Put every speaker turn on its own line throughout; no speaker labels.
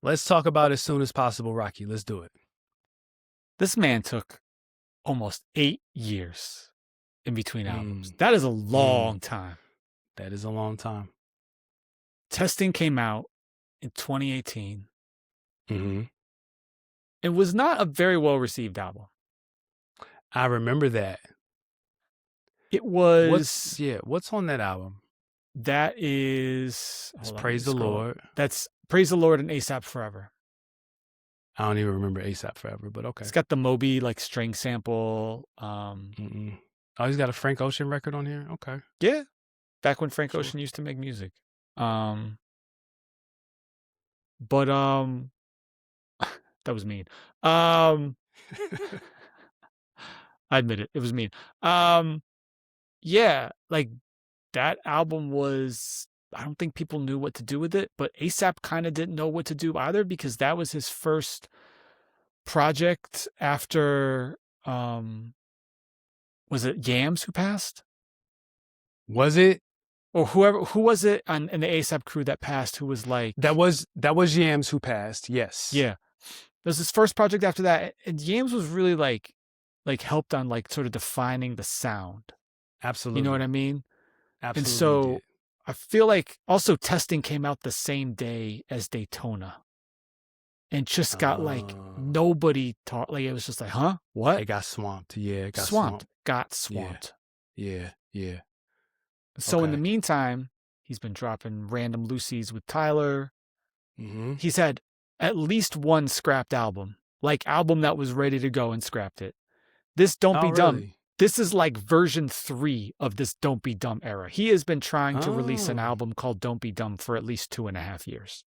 Let's talk about as soon as possible, Rocky. Let's do it.
This man took almost 8 years in between albums. That is a long time.
That is a long time.
Testing came out in 2018.
Mm-hmm.
It was not a very well-received album.
I remember that.
It was...
What's on that album?
That is...
Praise the Lord.
That's Praise the Lord and ASAP Forever.
I don't even remember ASAP Forever, but okay.
It's got the Moby string sample.
Oh, he's got a Frank Ocean record on here? Okay.
Yeah. Back when Frank Ocean used to make music. But that was mean. I admit it. It was mean. Yeah, that album was, I don't think people knew what to do with it, but ASAP kind of didn't know what to do either, because that was his first project after, was it Yams who passed?
Was it?
Or who was it in the ASAP crew that passed, who was like...
That was Yams who passed, yes.
Yeah. It was his first project after that, and Yams was really like helped on sort of defining the sound.
Absolutely.
You know what I mean?
Absolutely.
And so I feel like also Testing came out the same day as Daytona. And just got nobody taught. It was just like, huh? What?
It got swamped. Yeah, it got
swamped. Got swamped.
Yeah.
So in the meantime, he's been dropping random Lucy's with Tyler.
Mm-hmm.
He's had at least one scrapped album. Album that was ready to go and scrapped it. This Don't Be Dumb. This is version 3 of this Don't Be Dumb era. He has been trying to release an album called Don't Be Dumb for at least 2.5 years.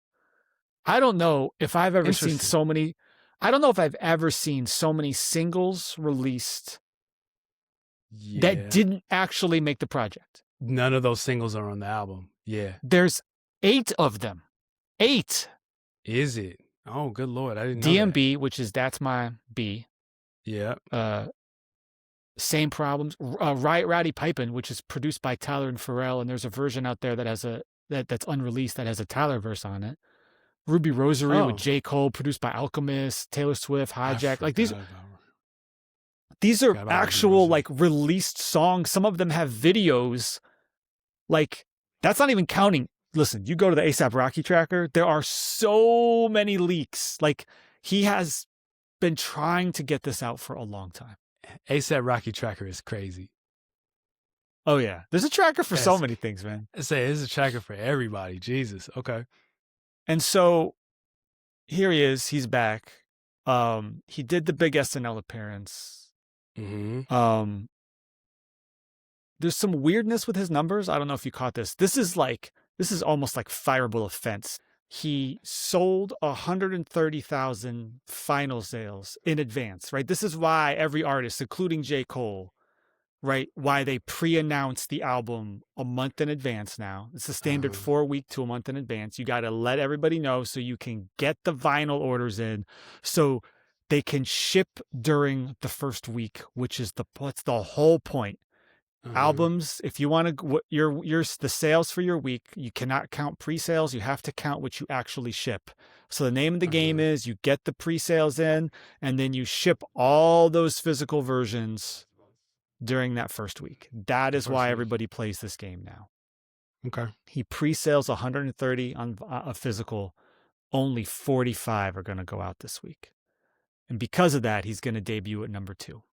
I don't know if I've ever seen so many. I don't know if I've ever seen so many singles released that didn't actually make the project.
None of those singles are on the album. Yeah.
There's 8 of them. 8.
Is it? Oh, good Lord. I didn't know
DMB, which is That's My B.
Yeah.
Same Problems. Riot Rowdy Pipin', which is produced by Tyler and Pharrell, and there's a version out there that has that's unreleased that has a Tyler verse on it. Ruby Rosary with J. Cole, produced by Alchemist, Taylor Swift, Hijack. These are actual released songs. Some of them have videos. That's not even counting. Listen, you go to the ASAP Rocky tracker, there are so many leaks. He has been trying to get this out for a long time.
ASAP Rocky tracker is crazy.
Oh yeah. There's a tracker for so many things, man.
I say there's a tracker for everybody. Jesus. Okay.
And so here he is. He's back. He did the big SNL appearance.
Mm-hmm.
There's some weirdness with his numbers. I don't know if you caught this. This is almost like fireable offense. He sold 130,000 final sales in advance, right? This is why every artist, including J. Cole, right, why they pre-announce the album a month in advance now. It's a standard 4-week to a month in advance. You got to let everybody know so you can get the vinyl orders in so they can ship during the first week, which is that's the whole point. Albums, if you want to, the sales for your week, you cannot count pre-sales. You have to count what you actually ship. So the name of the game is you get the pre-sales in, and then you ship all those physical versions during that first week. That is why everybody plays this game now.
Okay.
He pre-sales 130 on a physical. Only 45 are going to go out this week. And because of that, he's going to debut at number 2.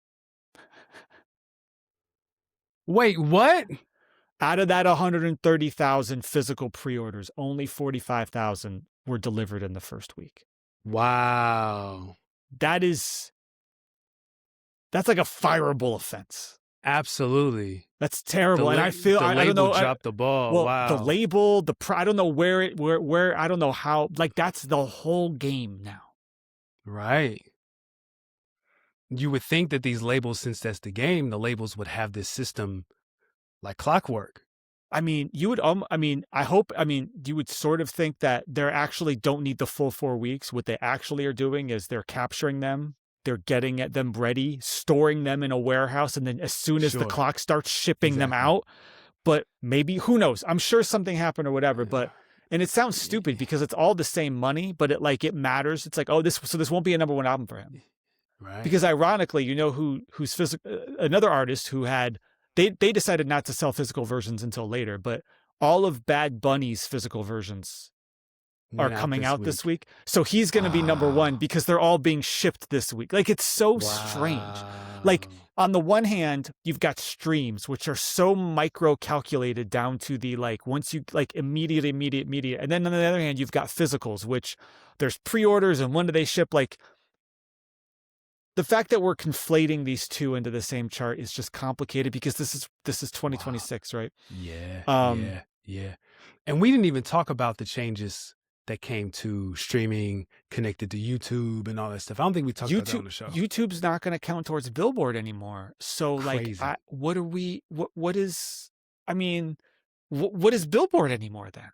Wait, what?
Out of that 130,000 physical pre-orders, only 45,000 were delivered in the first week.
Wow.
That's like a fireable offense.
Absolutely.
That's terrible. And I feel, I don't know.
Dropped the ball.
Well,
wow.
The label, I don't know where, I don't know how, that's the whole game now.
Right. You would think that these labels, since that's the game, the labels would have this system like clockwork.
I mean, you would, you would sort of think that they actually don't need the full 4 weeks. What they actually are doing is they're capturing them, they're getting them ready, storing them in a warehouse, and then as soon as the clock starts, shipping them out. But maybe, who knows? I'm sure something happened or whatever, but And it sounds stupid because it's all the same money, but it matters. It's like, oh, this won't be a number one album for him.
Right.
Because ironically, you know who's another artist who had they decided not to sell physical versions until later, but all of Bad Bunny's physical versions are coming out this week. So he's going to be number one because they're all being shipped this week. Like, it's so strange. Like, on the one hand, you've got streams, which are so micro calculated down to the, like, once you, like, immediate. And then on the other hand, you've got physicals, which there's pre-orders and when do they ship? Like, the fact that we're conflating these two into the same chart is just complicated because this is 2026, right?
Yeah. And we didn't even talk about the changes that came to streaming connected to YouTube and all that stuff. I don't think we talked about that on the show.
YouTube's not going to count towards Billboard anymore. So
Crazy.
like, what is Billboard anymore then?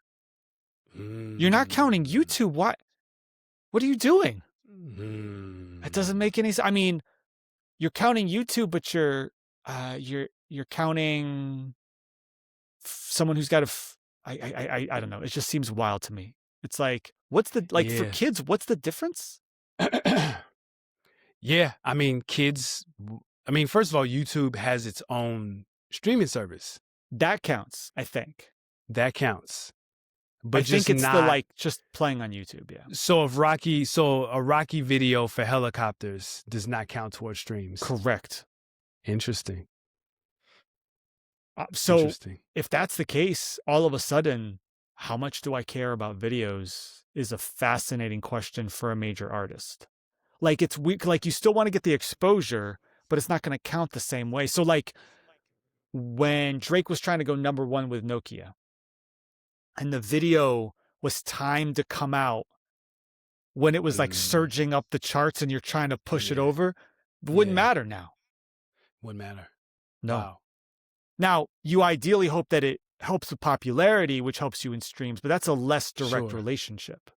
You're not counting YouTube. What are you doing? It doesn't make any sense. I mean, you're counting YouTube, but you're counting someone who's got I don't know. It just seems wild to me. It's like, what's the, like, for kids, what's the difference?
Yeah. I mean, first of all, YouTube has its own streaming service.
That counts, I think.
That counts. But
I think it's just playing on YouTube, yeah.
So a Rocky video for helicopters does not count towards streams.
Correct.
Interesting.
So if that's the case, all of a sudden, how much do I care about videos is a fascinating question for a major artist. Like, it's weak. Like, you still want to get the exposure, but it's not going to count the same way. So like when Drake was trying to go number one with Nokia and the video was timed to come out when it was like surging up the charts and you're trying to push it over, it wouldn't matter now.
Wouldn't matter.
No.
Wow.
Now, you ideally hope that it helps with popularity, which helps you in streams, but that's a less direct relationship.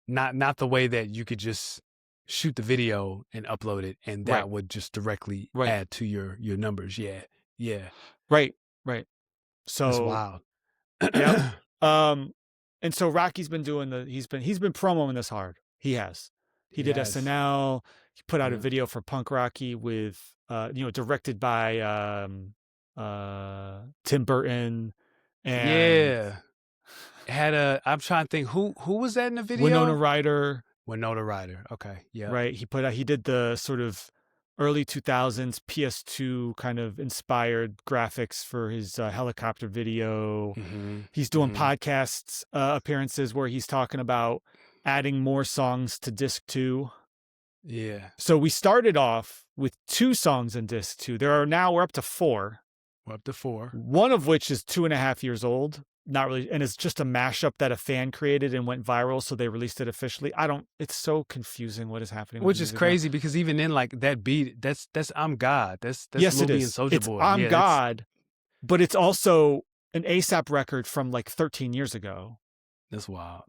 Not the way that you could just shoot the video and upload it, and that would just directly add to your numbers. Yeah.
Right. So
that's wild.
Yeah. And so Rocky's been doing he's been promoing this hard. He has. He did SNL. He put out a video for Punk Rocky with directed by Tim Burton. And
I'm trying to think who was that in the video?
Winona Ryder.
Okay. Yeah.
Right. He did the sort of early 2000s PS2 kind of inspired graphics for his helicopter video. He's doing podcasts appearances where he's talking about adding more songs to disc 2.
Yeah.
So we started off with 2 songs in disc 2. We're up to 4.
We're up to 4.
One of which is 2.5 years old. Not really, and it's just a mashup that a fan created and went viral, so they released it officially. It's so confusing what is happening.
Which is crazy because even in like that beat, that's I'm God. That's
yes,
Lil
it
B
is.
and Soulja
It's
Boy.
I'm God, but it's also an ASAP record from like 13 years ago.
That's wild.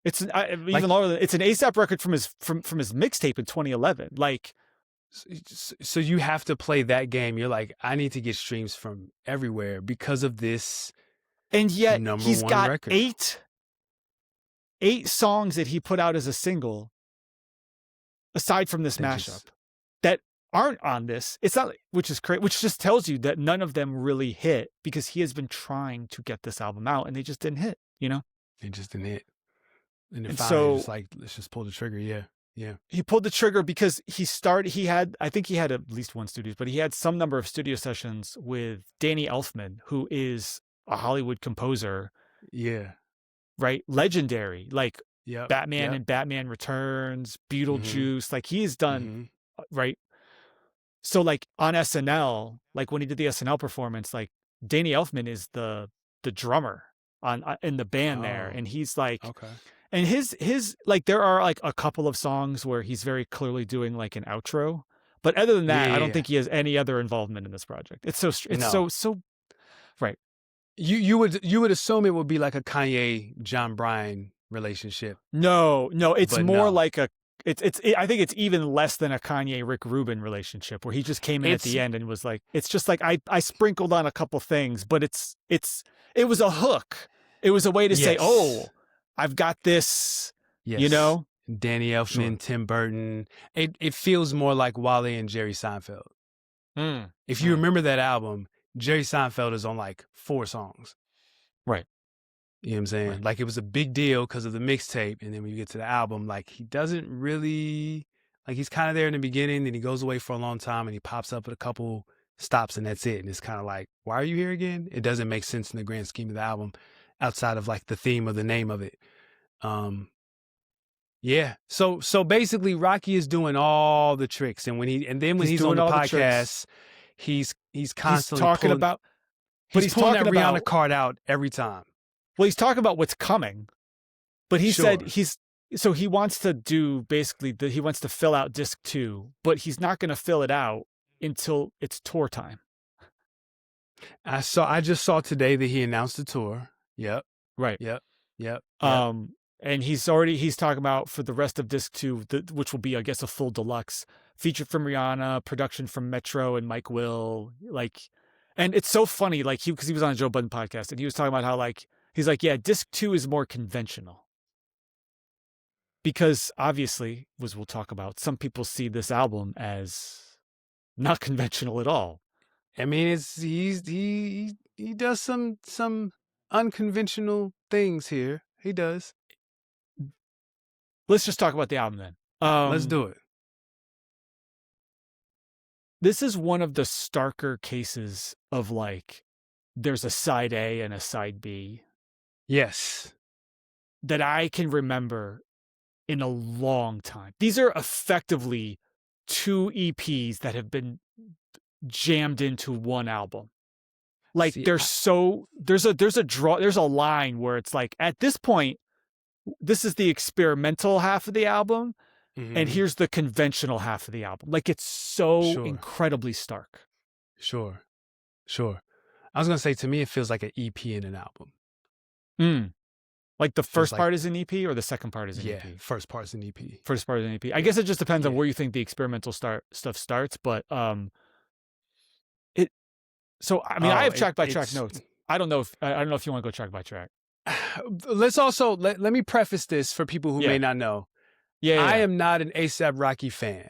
It's even longer. It's an ASAP record from his mixtape in 2011. Like,
so you have to play that game. You're like, I need to get streams from everywhere because of this.
And yet he's got
record.
8 songs that he put out as a single, aside from this mashup, that aren't on this. It's not, which is crazy, which just tells you that none of them really hit because he has been trying to get this album out and they just didn't hit,
They just didn't hit. And then
and
finally,
so
just like, let's just pull the trigger. Yeah.
He pulled the trigger because I think he had at least one studio, but he had some number of studio sessions with Danny Elfman, who is a Hollywood composer.
Yeah.
Right? Legendary. Like Batman
and
and Batman Returns, Beetlejuice. Like he's done, right? So like on SNL, like when he did the SNL performance, like Danny Elfman is the drummer in the band there. And he's like, and his like, there are like a couple of songs where he's very clearly doing like an outro. But other than that, I don't think he has any other involvement in this project. It's so right.
You would assume it would be like a Kanye John Bryan relationship.
No, it's more like I think it's even less than a Kanye Rick Rubin relationship where he just came in at the end and was like, it's just like I sprinkled on a couple things, but it was a hook. It was a way to say,
Yes.
oh, I've got this, you
Yes.
know?
Danny Elfman,
Sure.
Tim Burton. It feels more like Wale and Jerry Seinfeld.
Mm.
If you remember that album, Jerry Seinfeld is on like 4 songs.
Right.
You know what I'm saying?
Right.
Like it was a big deal because of the mixtape, and then when you get to the album, like he doesn't really like he's kind of there in the beginning, then he goes away for a long time, and he pops up at a couple stops, and that's it. And it's kind of like, why are you here again? It doesn't make sense in the grand scheme of the album, outside of like the theme of the name of it. Yeah. So basically, Rocky is doing all the tricks, and when
He's
he's on
doing
the
all the tricks.
podcast, he's
He's
constantly
talking
pulling
about, but he's
that
talking
Rihanna
about,
card out every time.
well, he's talking about what's coming. But he said
Sure.
so he wants to do basically he wants to fill out disc 2, but he's not going to fill it out until it's tour time.
I just saw today that he announced the tour. Yep.
Right.
Yep.
And he's talking about for the rest of disc 2, which will be, I guess, a full deluxe feature from Rihanna, production from Metro and Mike Will, like, and it's so funny, like because he was on a Joe Budden podcast and he was talking about how like he's like, yeah, disc 2 is more conventional. Because obviously, as we'll talk about, some people see this album as not conventional at all.
I mean, he does some unconventional things here. He does.
Let's just talk about the album then.
Let's do it.
This is one of the starker cases of like, there's a side A and a side B.
Yes.
That I can remember in a long time. These are effectively 2 EPs that have been jammed into one album. Like
See,
there's a line where it's like, at this point, this is the experimental half of the album, and here's the conventional half of the album. Like it's so incredibly stark.
Sure. I was gonna say, to me, it feels like an EP in an album.
Like the first part is an EP or the second part is an EP?
Yeah, first part's an EP.
First part is an EP. I guess it just depends on where you think the experimental stuff starts, but so I mean, I have track by track notes. I don't know if you want to go track by track.
Let's also let me preface this for people who may not know. I am not an A$AP Rocky fan.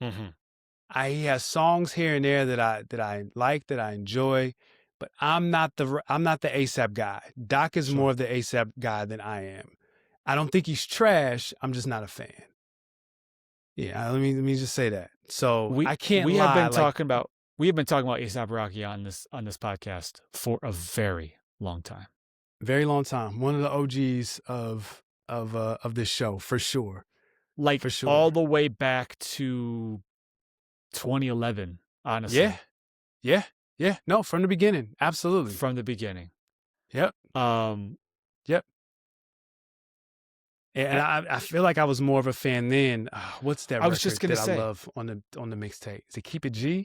He has songs here and there that I like, that I enjoy, but I'm not the A$AP guy. Doc is more of the A$AP guy than I am. I don't think he's trash. I'm just not a fan. Yeah, let me just say that. So I can't lie.
We have been talking about A$AP Rocky on this podcast for a very long time.
Very long time. One of the OGs of this show, for sure.
Like for sure. All the way back to 2011, honestly.
Yeah. No, from the beginning. Absolutely.
From the beginning.
Yep. Yep. And I feel like I was more of a fan then. What's that record I love on the mixtape? Is it Keep It G? I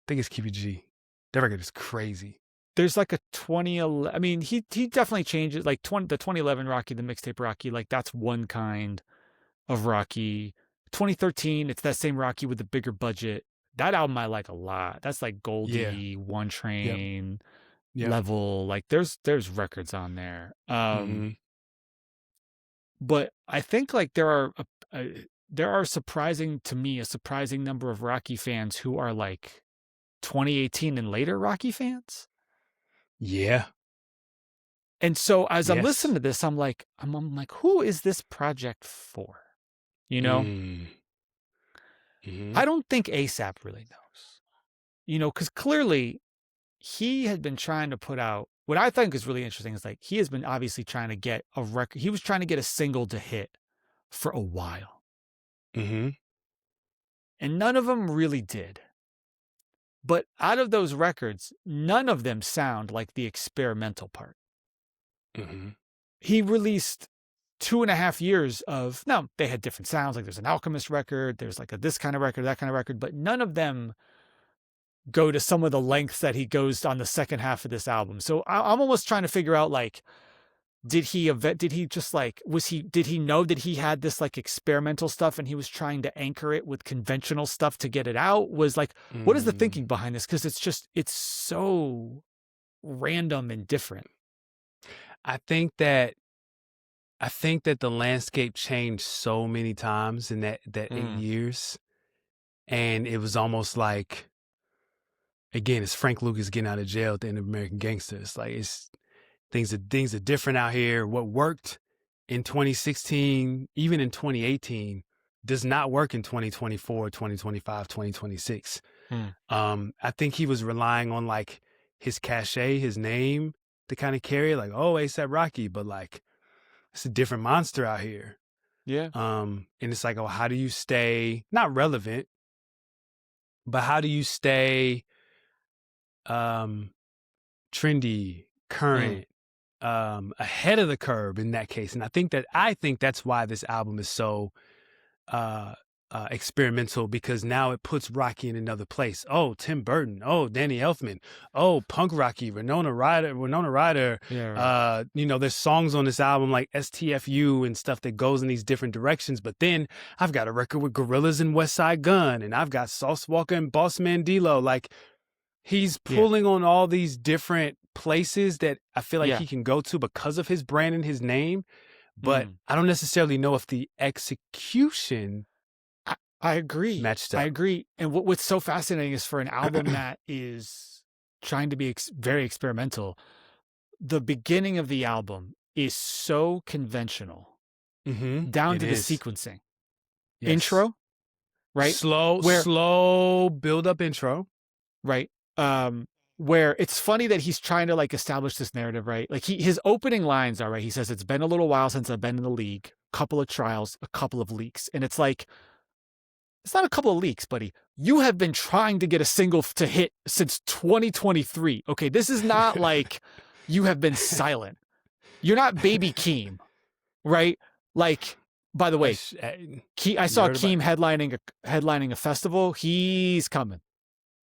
think it's Keep It G. That record is crazy.
There's like a 2011. I mean, he definitely changes. Like the 2011 Rocky, the mixtape Rocky. Like that's one kind of Rocky. 2013, it's that same Rocky with the bigger budget. That album I like a lot. That's like Goldie, One Train level. Like there's records on there. But I think like there are surprising number of Rocky fans who are like 2018 and later Rocky fans.
Yeah.
And so as I'm listening to this, I'm like, who is this project for? You know? I don't think A$AP really knows. You know, because clearly he had been trying to put out, what I think is really interesting is like, he has been obviously trying to get a record. He was trying to get a single to hit for a while. And none of them really did. But out of those records, none of them sound like the experimental part. He released 2.5 years of, now they had different sounds. Like there's an Alchemist record, there's like this kind of record, that kind of record, but none of them go to some of the lengths that he goes on the second half of this album. So I'm almost trying to figure out, like, did he know that he had this like experimental stuff and he was trying to anchor it with conventional stuff to get it out? Was like, what is the thinking behind this? Because it's so random and different.
I think that the landscape changed so many times in that 8 years, and it was almost like, again, it's Frank Lucas getting out of jail at the end of American Gangster. It's like things are different out here. What worked in 2016, even in 2018, does not work in 2024, 2025, 2026. I think he was relying on like his cachet, his name to kind of carry, like, oh, ASAP Rocky, but like it's a different monster out here.
Yeah.
And it's like, oh, how do you stay not relevant, but how do you stay trendy, current, ahead of the curve in that case? And I think that's why this album is so experimental, because now it puts Rocky in another place. Oh, Tim Burton. Oh, Danny Elfman. Oh, Punk Rocky, Winona Ryder.
Yeah, right.
There's songs on this album like STFU and stuff that goes in these different directions. But then I've got a record with Gorillaz and West Side Gun, and I've got Sauce Walker and Boss Man D-Lo. Like, he's pulling on all these different places that I feel like he can go to because of his brand and his name. But I don't necessarily know if the execution
I agree.
matched up.
I agree. And what's so fascinating is, for an album that is trying to be very experimental, the beginning of the album is so conventional, down to the sequencing. Yes. Intro, right?
Slow build-up intro.
Right. Where it's funny that he's trying to like establish this narrative, right? Like his opening lines are, right, he says, it's been a little while since I've been in the league, a couple of trials, a couple of leaks. And it's like, it's not a couple of leaks, buddy. You have been trying to get a single to hit since 2023. Okay, this is not like you have been silent. You're not Baby Keem, right? Like, by the way, I saw Keem headlining a festival. He's coming.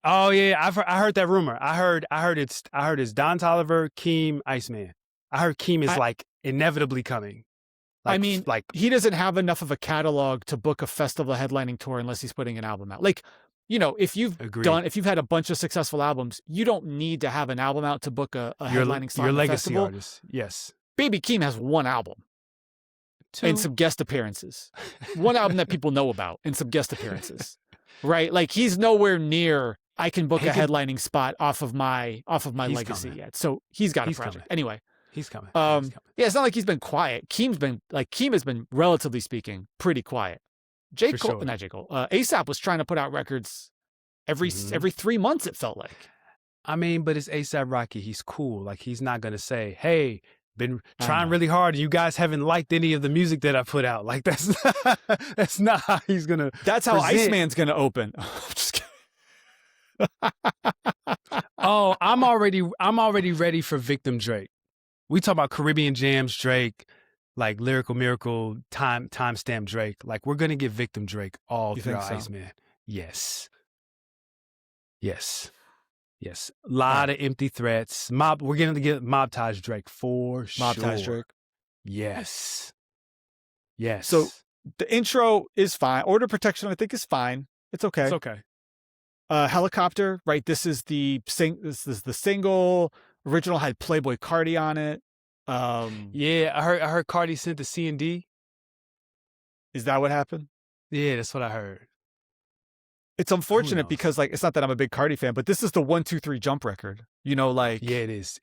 Oh yeah, I heard that rumor. I heard it's Don Toliver, Keem, Iceman. I heard Keem is like inevitably coming. Like,
he doesn't have enough of a catalog to book a festival headlining tour unless he's putting an album out. Like, if you've had a bunch of successful albums, you don't need to have an album out to book a headlining slot. Your legacy festival.
Artist, yes.
Baby Keem has one album. 2. And some guest appearances. One album that people know about and some guest appearances. Right? Like, he's nowhere near I can book a headlining spot off of my legacy yet. So he's got a project. Anyway.
He's coming.
Yeah, it's not like he's been quiet. Keem has been, relatively speaking, pretty quiet. ASAP was trying to put out records every 3 months, it felt like.
I mean, but it's ASAP Rocky. He's cool. Like, he's not gonna say, "Hey, been trying really hard, and you guys haven't liked any of the music that I put out." Like, that's not how he's gonna.
That's how Iceman's gonna open. I'm just kidding.
Oh, I'm already ready for Victim Drake. We talk about Caribbean Jams Drake, like Lyrical Miracle, timestamp Drake. Like, we're gonna get Victim Drake all throughout Iceman. Yes. A lot of empty threats. We're going to get Mob Taj Drake for sure.
Mob Taj Drake.
Yes.
So the intro is fine. Order Protection, I think, is fine. It's okay.
It's okay.
Helicopter, right? This is the single. Original had Playboy Cardi on it.
Yeah, I heard Cardi sent the C&D.
Is that what happened?
Yeah, that's what I heard.
It's unfortunate because, like, it's not that I'm a big Cardi fan, but this is the 1, 2, 3 jump record. Like,
yeah, it is.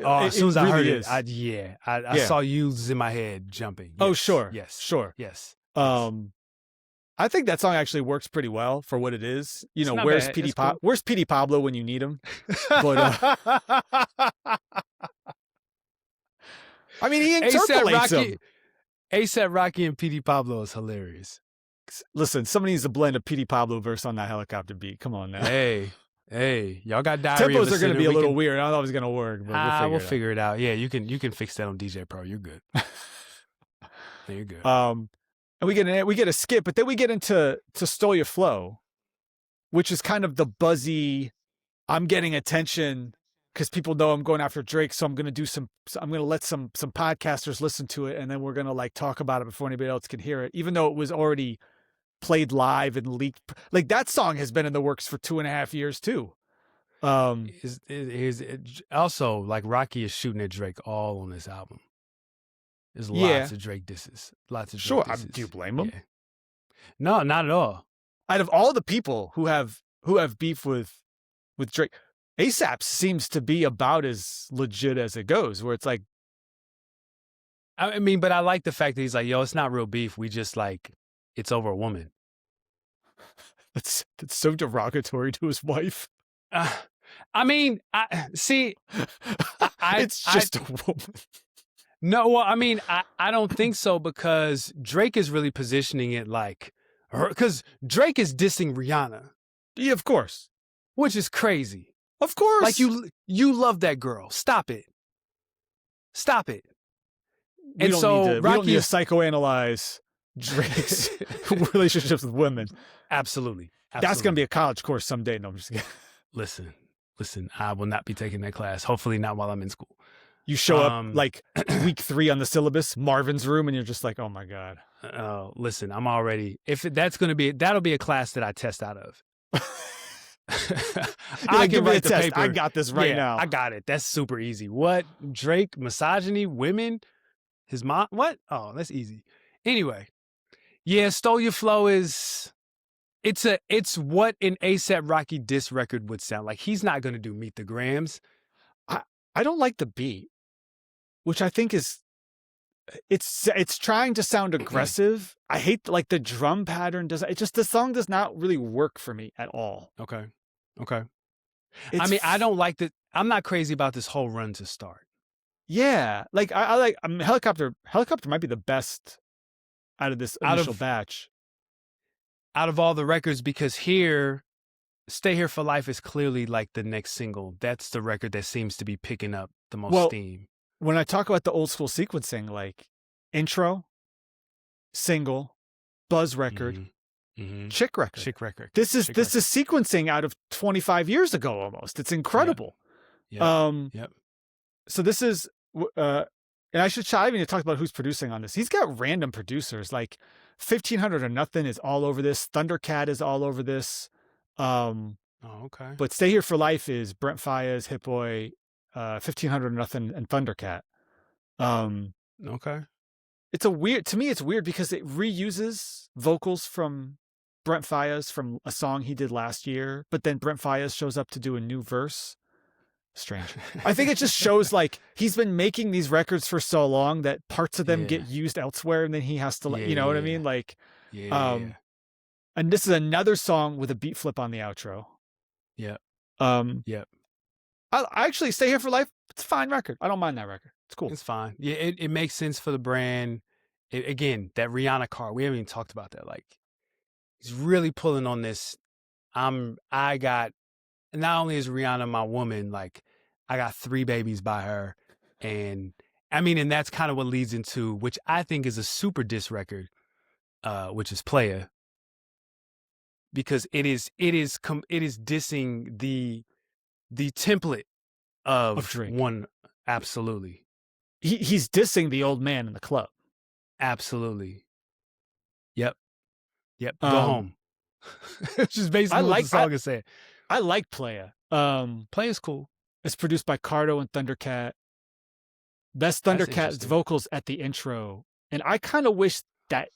Oh, as soon as I heard it, I saw youths in my head jumping. Yes.
Oh, sure.
Yes.
Sure.
Yes.
I think that song actually works pretty well for what it is. Where's Petey Pablo when you need him? But I mean, he interpolates him.
A$AP Rocky and Petey Pablo is hilarious.
Listen, somebody needs to blend a Petey Pablo verse on that helicopter beat. Come on now.
Hey, y'all got Diary of a
Tempos are going to be a little weird. I don't know if it's going to work, but
we'll figure it out. Yeah, you can fix that on DJ Pro. You're good. You're good.
And we get a skip, but then we get into Stole Your Flow, which is kind of the buzzy. I'm getting attention because people know I'm going after Drake, so I'm going to let some podcasters listen to it, and then we're going to like talk about it before anybody else can hear it, even though it was already played live and leaked. Like, that song has been in the works for 2.5 years too.
Also, like, Rocky is shooting at Drake all on this album. There's lots of Drake disses. Lots of Drake disses.
Do you blame him?
Yeah. No, not at all.
Out of all the people who have beef with Drake, ASAP seems to be about as legit as it goes, where it's like,
I mean, but I like the fact that he's like, yo, it's not real beef. We just like, it's over a woman.
That's so derogatory to his wife.
I mean,
it's just a woman.
No, well, I mean, I don't think so, because Drake is really positioning it like her, because Drake is dissing Rihanna.
Yeah, of course.
Which is crazy.
Of course.
Like, you love that girl. Stop it. Stop it.
We don't need to psychoanalyze Drake's relationships with women.
Absolutely.
That's going to be a college course someday. No, I'm just kidding.
Listen, I will not be taking that class. Hopefully not while I'm in school.
You show up like week 3 on the syllabus, Marvin's Room, and you're just like, oh my God.
Listen, I'm already, that'll be a class that I test out of.
I can write the paper. I got this now.
I got it. That's super easy. What? Drake, misogyny, women, his mom, what? Oh, that's easy. Anyway, yeah, Stole Your Flow is, it's what an A$AP Rocky diss record would sound like. He's not going to do Meet the Grams.
I don't like the beat, which I think is, it's trying to sound aggressive. I hate like the drum pattern. The song does not really work for me at all.
Okay. I mean, I don't like that. I'm not crazy about this whole run to start.
Yeah. Like I like, Helicopter might be the best out of this initial batch.
Out of all the records, because Stay Here for Life is clearly like the next single. That's the record that seems to be picking up the most steam.
When I talk about the old school sequencing, like intro, single, buzz record, chick record. This is sequencing out of 25 years ago almost. It's incredible.
Yep.
So this is, and I even talk about who's producing on this. He's got random producers, like 1500 or Nothing is all over this. Thundercat is all over this.
Okay.
But Stay Here for Life is Brent Faiyaz, Hit Boy, 1500 or Nothing, and Thundercat.
Okay.
To me, it's weird because it reuses vocals from Brent Faiyaz from a song he did last year, but then Brent Faiyaz shows up to do a new verse. Strange. I think it just shows like he's been making these records for so long that parts of them get used elsewhere, and then he has to, you know what I mean? Like, and this is another song with a beat flip on the outro.
Yeah.
I actually Stay Here for Life. It's a fine record. I don't mind that record. It's cool.
It's fine. Yeah, it makes sense for the brand. Again, that Rihanna card, we haven't even talked about that. Like, he's really pulling on this. I got, not only is Rihanna my woman, like, I got 3 babies by her. And I mean, and that's kind of what leads into, which I think is a super diss record, which is Playa. Because it is dissing the template of
Drake.
One. Absolutely.
He's dissing the old man in the club.
Absolutely. Yep. Go home. It's just basically what the song is saying.
I like Playa.
Playa's cool.
It's produced by Cardo and Thundercat. Best Thundercat's vocals at the intro. And I kind of wish that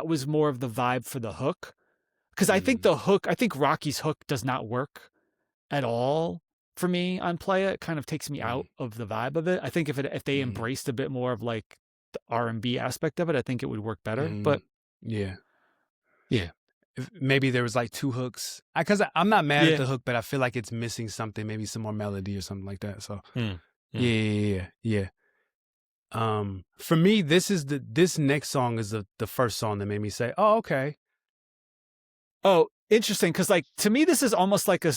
was more of the vibe for the hook. Because I think I think Rocky's hook does not work at all for me on Playa. It kind of takes me out of the vibe of it. I think if they embraced a bit more of like the R&B aspect of it, I think it would work better. But
yeah. If maybe there was like 2 hooks. Because I'm not mad at the hook, but I feel like it's missing something, maybe some more melody or something like that. So yeah. For me, this next song is the first song that made me say, oh, okay.
Oh, interesting. Because like to me, this is almost like a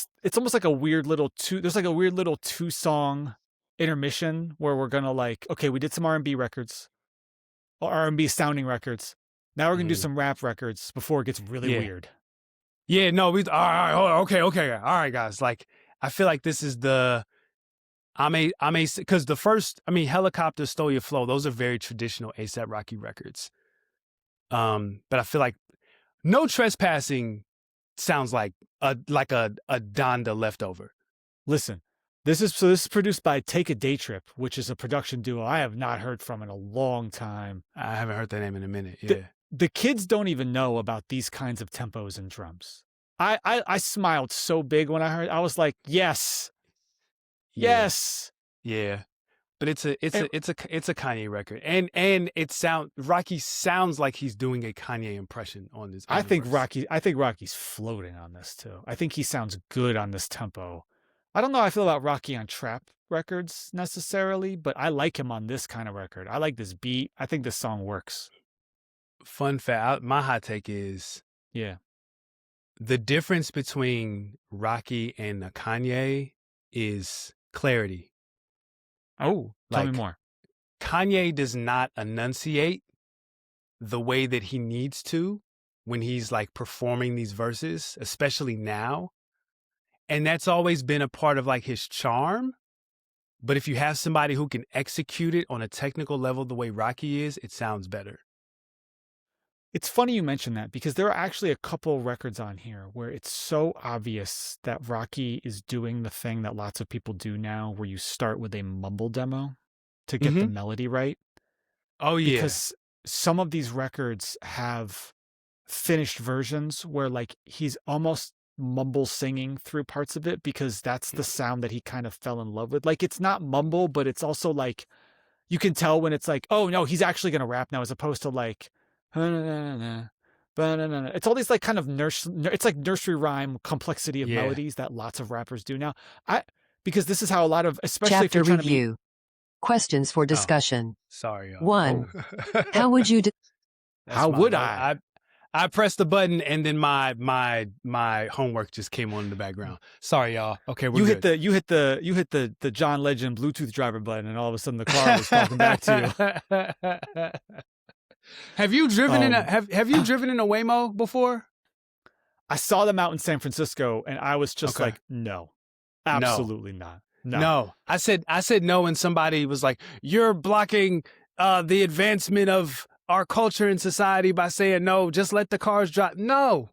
weird little there's like a weird little 2-song intermission where we're gonna like, okay, we did some R&B records, or R&B sounding records. Now we're gonna do some rap records before it gets really weird.
Yeah, no, all right, okay, all right, guys. Like, I feel like this is the because the first, Helicopter, Stole Your Flow, those are very traditional A$AP Rocky records. But I feel like No Trespassing sounds like a Donda leftover.
Listen, this is produced by Take a Day Trip, which is a production duo I have not heard from in a long time.
I haven't heard that name in a minute. Yeah.
The kids don't even know about these kinds of tempos and drums. I smiled so big when I heard. I was like, yes, yes,
yeah. But it's a Kanye record, and Rocky sounds like he's doing a Kanye impression on this.
I think Rocky's floating on this too. I think he sounds good on this tempo. I don't know how I feel about Rocky on trap records necessarily, but I like him on this kind of record. I like this beat. I think this song works.
Fun fact, my hot take is, the difference between Rocky and Kanye is clarity.
Oh, tell me more.
Kanye does not enunciate the way that he needs to when he's like performing these verses, especially now. And that's always been a part of like his charm. But if you have somebody who can execute it on a technical level the way Rocky is, it sounds better.
It's funny you mention that because there are actually a couple records on here where it's so obvious that Rocky is doing the thing that lots of people do now, where you start with a mumble demo to get the melody right.
Oh, yeah.
Because some of these records have finished versions where like he's almost mumble singing through parts of it because that's the sound that he kind of fell in love with. Like it's not mumble, but it's also like you can tell when it's like, oh no, he's actually going to rap now, as opposed to like, it's all these like kind of it's like nursery rhyme complexity of melodies that lots of rappers do now. Because this is how a lot of, especially
chapter review, questions for discussion.
Sorry, y'all.
1. How would you?
How would I?
I pressed the button and then my homework just came on in the background. Sorry, y'all. Okay,
you hit the John Legend Bluetooth driver button, and all of a sudden the car was talking back to
you. Have you driven in a Waymo before?
I saw them out in San Francisco, and I was just like, no, absolutely not.
No. I said no, and somebody was like, "You're blocking the advancement of our culture and society by saying no. Just let the cars drive." No.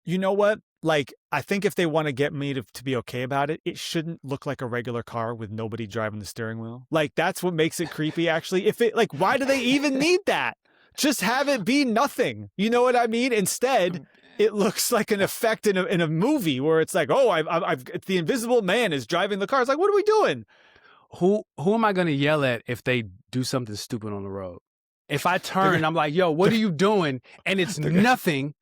You know what? Like, I think if they want to get me to be okay about it, it shouldn't look like a regular car with nobody driving the steering wheel. Like, that's what makes it creepy, actually. Why do they even need that? Just have it be nothing. You know what I mean? Instead, it looks like an effect in a movie where it's like, oh, the Invisible Man is driving the car. It's like, what are we doing?
Who am I going to yell at if they do something stupid on the road? If I turn, I'm like, yo, what are you doing? And it's nothing.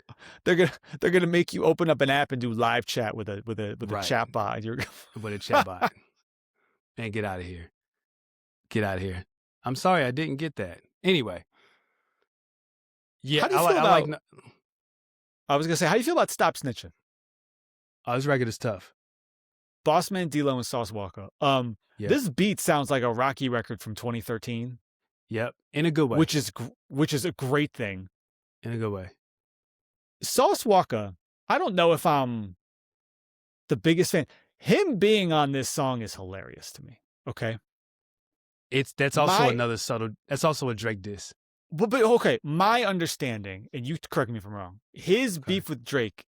They're gonna make you open up an app and do live chat with a chat bot.
With a chat bot. Man, get out of here. Get out of here. I'm sorry, I didn't get that. Anyway. Yeah,
how do you feel about, I was gonna say, how do you feel about Stop Snitching?
Oh, this record is tough.
Bossman, D-Lo, and Sauce Walka. This beat sounds like a Rocky record from 2013.
Yep, in a good way.
Which is a great thing.
In a good way.
Sauce Walka, I don't know if I'm the biggest fan. Him being on this song is hilarious to me. Okay.
That's also a Drake diss.
But okay, my understanding, and you correct me if I'm wrong, his beef with Drake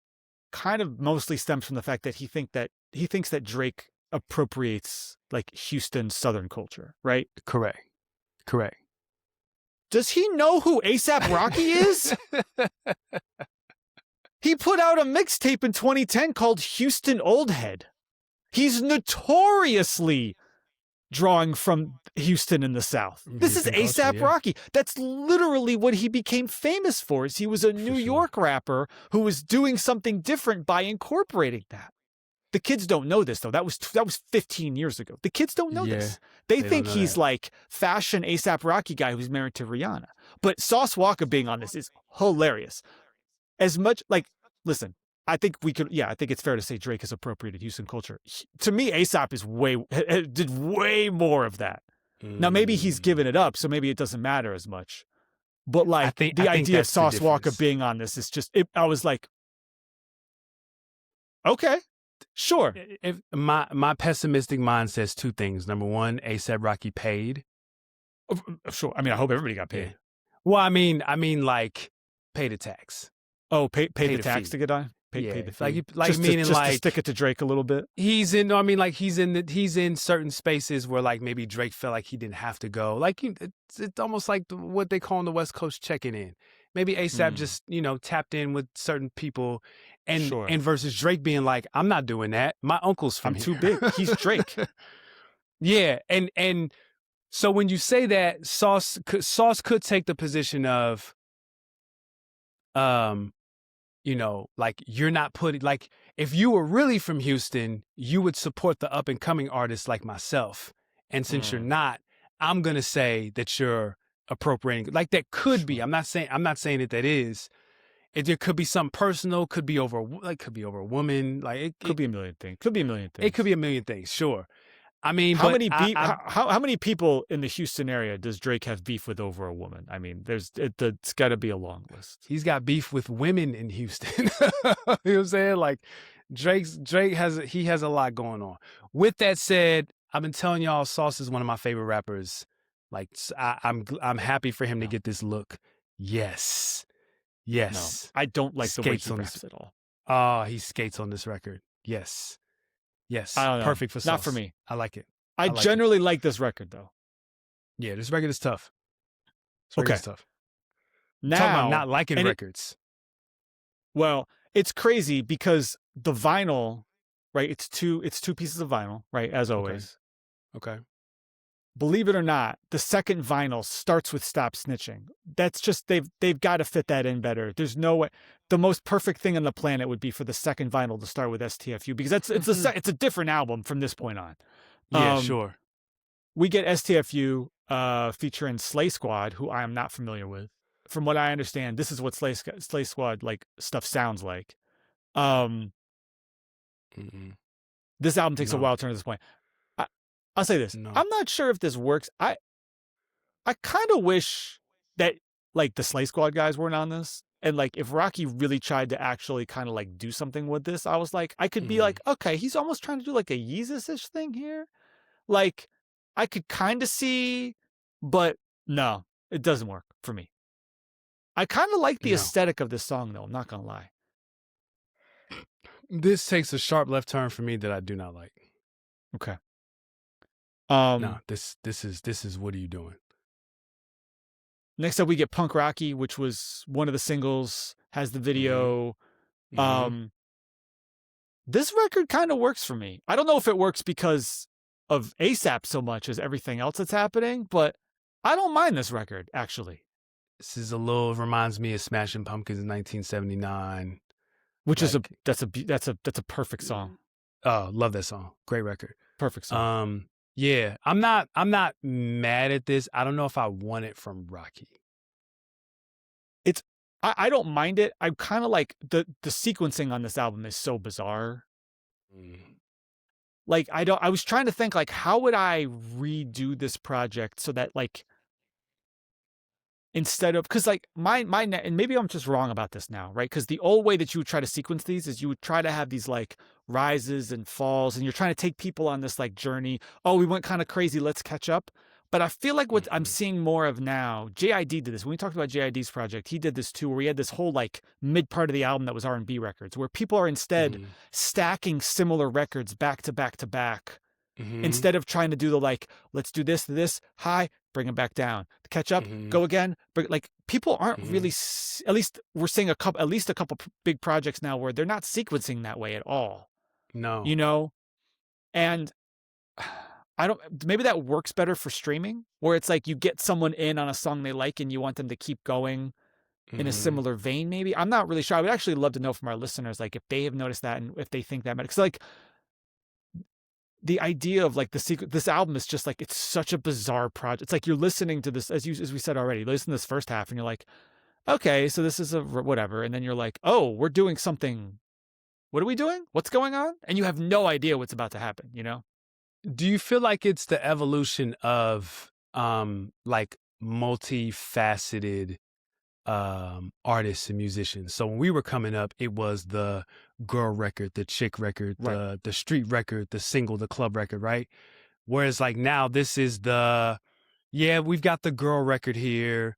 kind of mostly stems from the fact that he thinks that Drake appropriates like Houston Southern culture, right?
Correct.
Does he know who A$AP Rocky is? He put out a mixtape in 2010 called Houston Old Head. He's notoriously drawing from Houston in the South. This is A$AP Rocky. That's literally what he became famous for. Is he was a New York rapper who was doing something different by incorporating that. The kids don't know this, though. That was 15 years ago. The kids don't know this. They think he's like fashion A$AP Rocky guy who's married to Rihanna. But Sauce Walka being on this is hilarious. As much like, listen, I think it's fair to say Drake has appropriated Houston culture. To me, A$AP did way more of that. Now, maybe he's given it up, so maybe it doesn't matter as much. But like the idea of Sauce Walka being on this is just, I was like, okay. Sure.
If my pessimistic mind says two things. Number one, A$AP Rocky paid.
Sure. I mean, I hope everybody got paid.
Well, I mean, like, pay the tax.
Oh, pay the tax to get on? Pay the fee.
Like meaning
just
like
to stick it to Drake a little bit.
He's in. I mean, like he's in certain spaces where like maybe Drake felt like he didn't have to go. Like it's almost like what they call on the West Coast checking in. Maybe ASAP just tapped in with certain people, and versus Drake being like, I'm not doing that. My uncle's from
I'm
here.
too big. He's Drake.
Yeah, and so when you say that, Sauce could take the position of, like you're not putting, like if you were really from Houston, you would support the up and coming artists like myself. And since you're not, I'm going to say that you're appropriating. Like that could be, I'm not saying that is. There could be something personal, could be over a woman. Like it
could be a million things. It could be
a million things. Sure. I mean,
how many people in the Houston area does Drake have beef with over a woman? I mean, it's got to be a long list.
He's got beef with women in Houston. You know what I'm saying? Like Drake has a lot going on. With that said, I've been telling y'all, Sauce is one of my favorite rappers. Like I'm happy for him to get this look. Yes.
No, I don't like the way he raps at all.
Oh, he skates on this record. Yes. Yes,
I don't know.
Perfect for Sauce.
Not for me.
I like it.
I generally like this record, though.
Yeah, this record is tough. It's tough.
Now,
talking about not liking records.
Well, it's crazy because the vinyl, right? It's two pieces of vinyl, right? As always.
Okay.
Believe it or not, the second vinyl starts with "Stop Snitching." That's just they've got to fit that in better. There's no way. The most perfect thing on the planet would be for the second vinyl to start with STFU because it's a different album from this point on.
Yeah, sure.
We get STFU featuring Slay Squad, who I am not familiar with. From what I understand, this is what Slay Squad like stuff sounds like. This album takes a wild turn at this point. I'll say this. No. I'm not sure if this works. I kind of wish that like the Slay Squad guys weren't on this. And like if Rocky really tried to actually kind of like do something with this, I was like, I could be like, okay, he's almost trying to do like a Yeezus-ish thing here. Like I could kind of see, but no, it doesn't work for me. I kind of like the aesthetic of this song though. I'm not going to lie.
This takes a sharp left turn for me that I do not like.
Okay.
No, this is what are you doing?
Next up, we get Punk Rocky, which was one of the singles, has the video. This record kind of works for me. I don't know if it works because of ASAP so much as everything else that's happening, but I don't mind this record, actually.
This is reminds me of Smashing Pumpkins in 1979.
Which is that's a perfect song.
Oh, love that song. Great record.
Perfect song.
Yeah, I'm not mad at this. I don't know if I want it from Rocky.
I don't mind it. I'm kind of like the sequencing on this album is so bizarre. Like I was trying to think like how would I redo this project so that like instead of because like my and maybe I'm just wrong about this now, right? Because the old way that you would try to sequence these is you would try to have these like rises and falls, and you're trying to take people on this like journey. Oh, we went kind of crazy. Let's catch up. But I feel like what I'm seeing more of now, JID did this. When we talked about JID's project, he did this too, where he had this whole like mid part of the album that was R&B records, where people are instead stacking similar records back to back to back. Instead of trying to do the like, let's do this, high, bring them back down, catch up, go again. But like people aren't really, at least we're seeing at least a couple big projects now where they're not sequencing that way at all.
No,
you know, and maybe that works better for streaming, where it's like you get someone in on a song they like and you want them to keep going in a similar vein. Maybe I'm not really sure. I would actually love to know from our listeners, like if they have noticed that and if they think that matters. 'Cause like the idea of like this album is just like, it's such a bizarre project. It's like you're listening to this, as we said already, listen to this first half and you're like, okay, so this is a whatever. And then you're like, oh, we're doing something. What are we doing? What's going on? And you have no idea what's about to happen, you know?
Do you feel like it's the evolution of like multifaceted artists and musicians? So when we were coming up, it was the girl record, the chick record, the street record, the single, the club record, right? Whereas like now this is we've got the girl record here,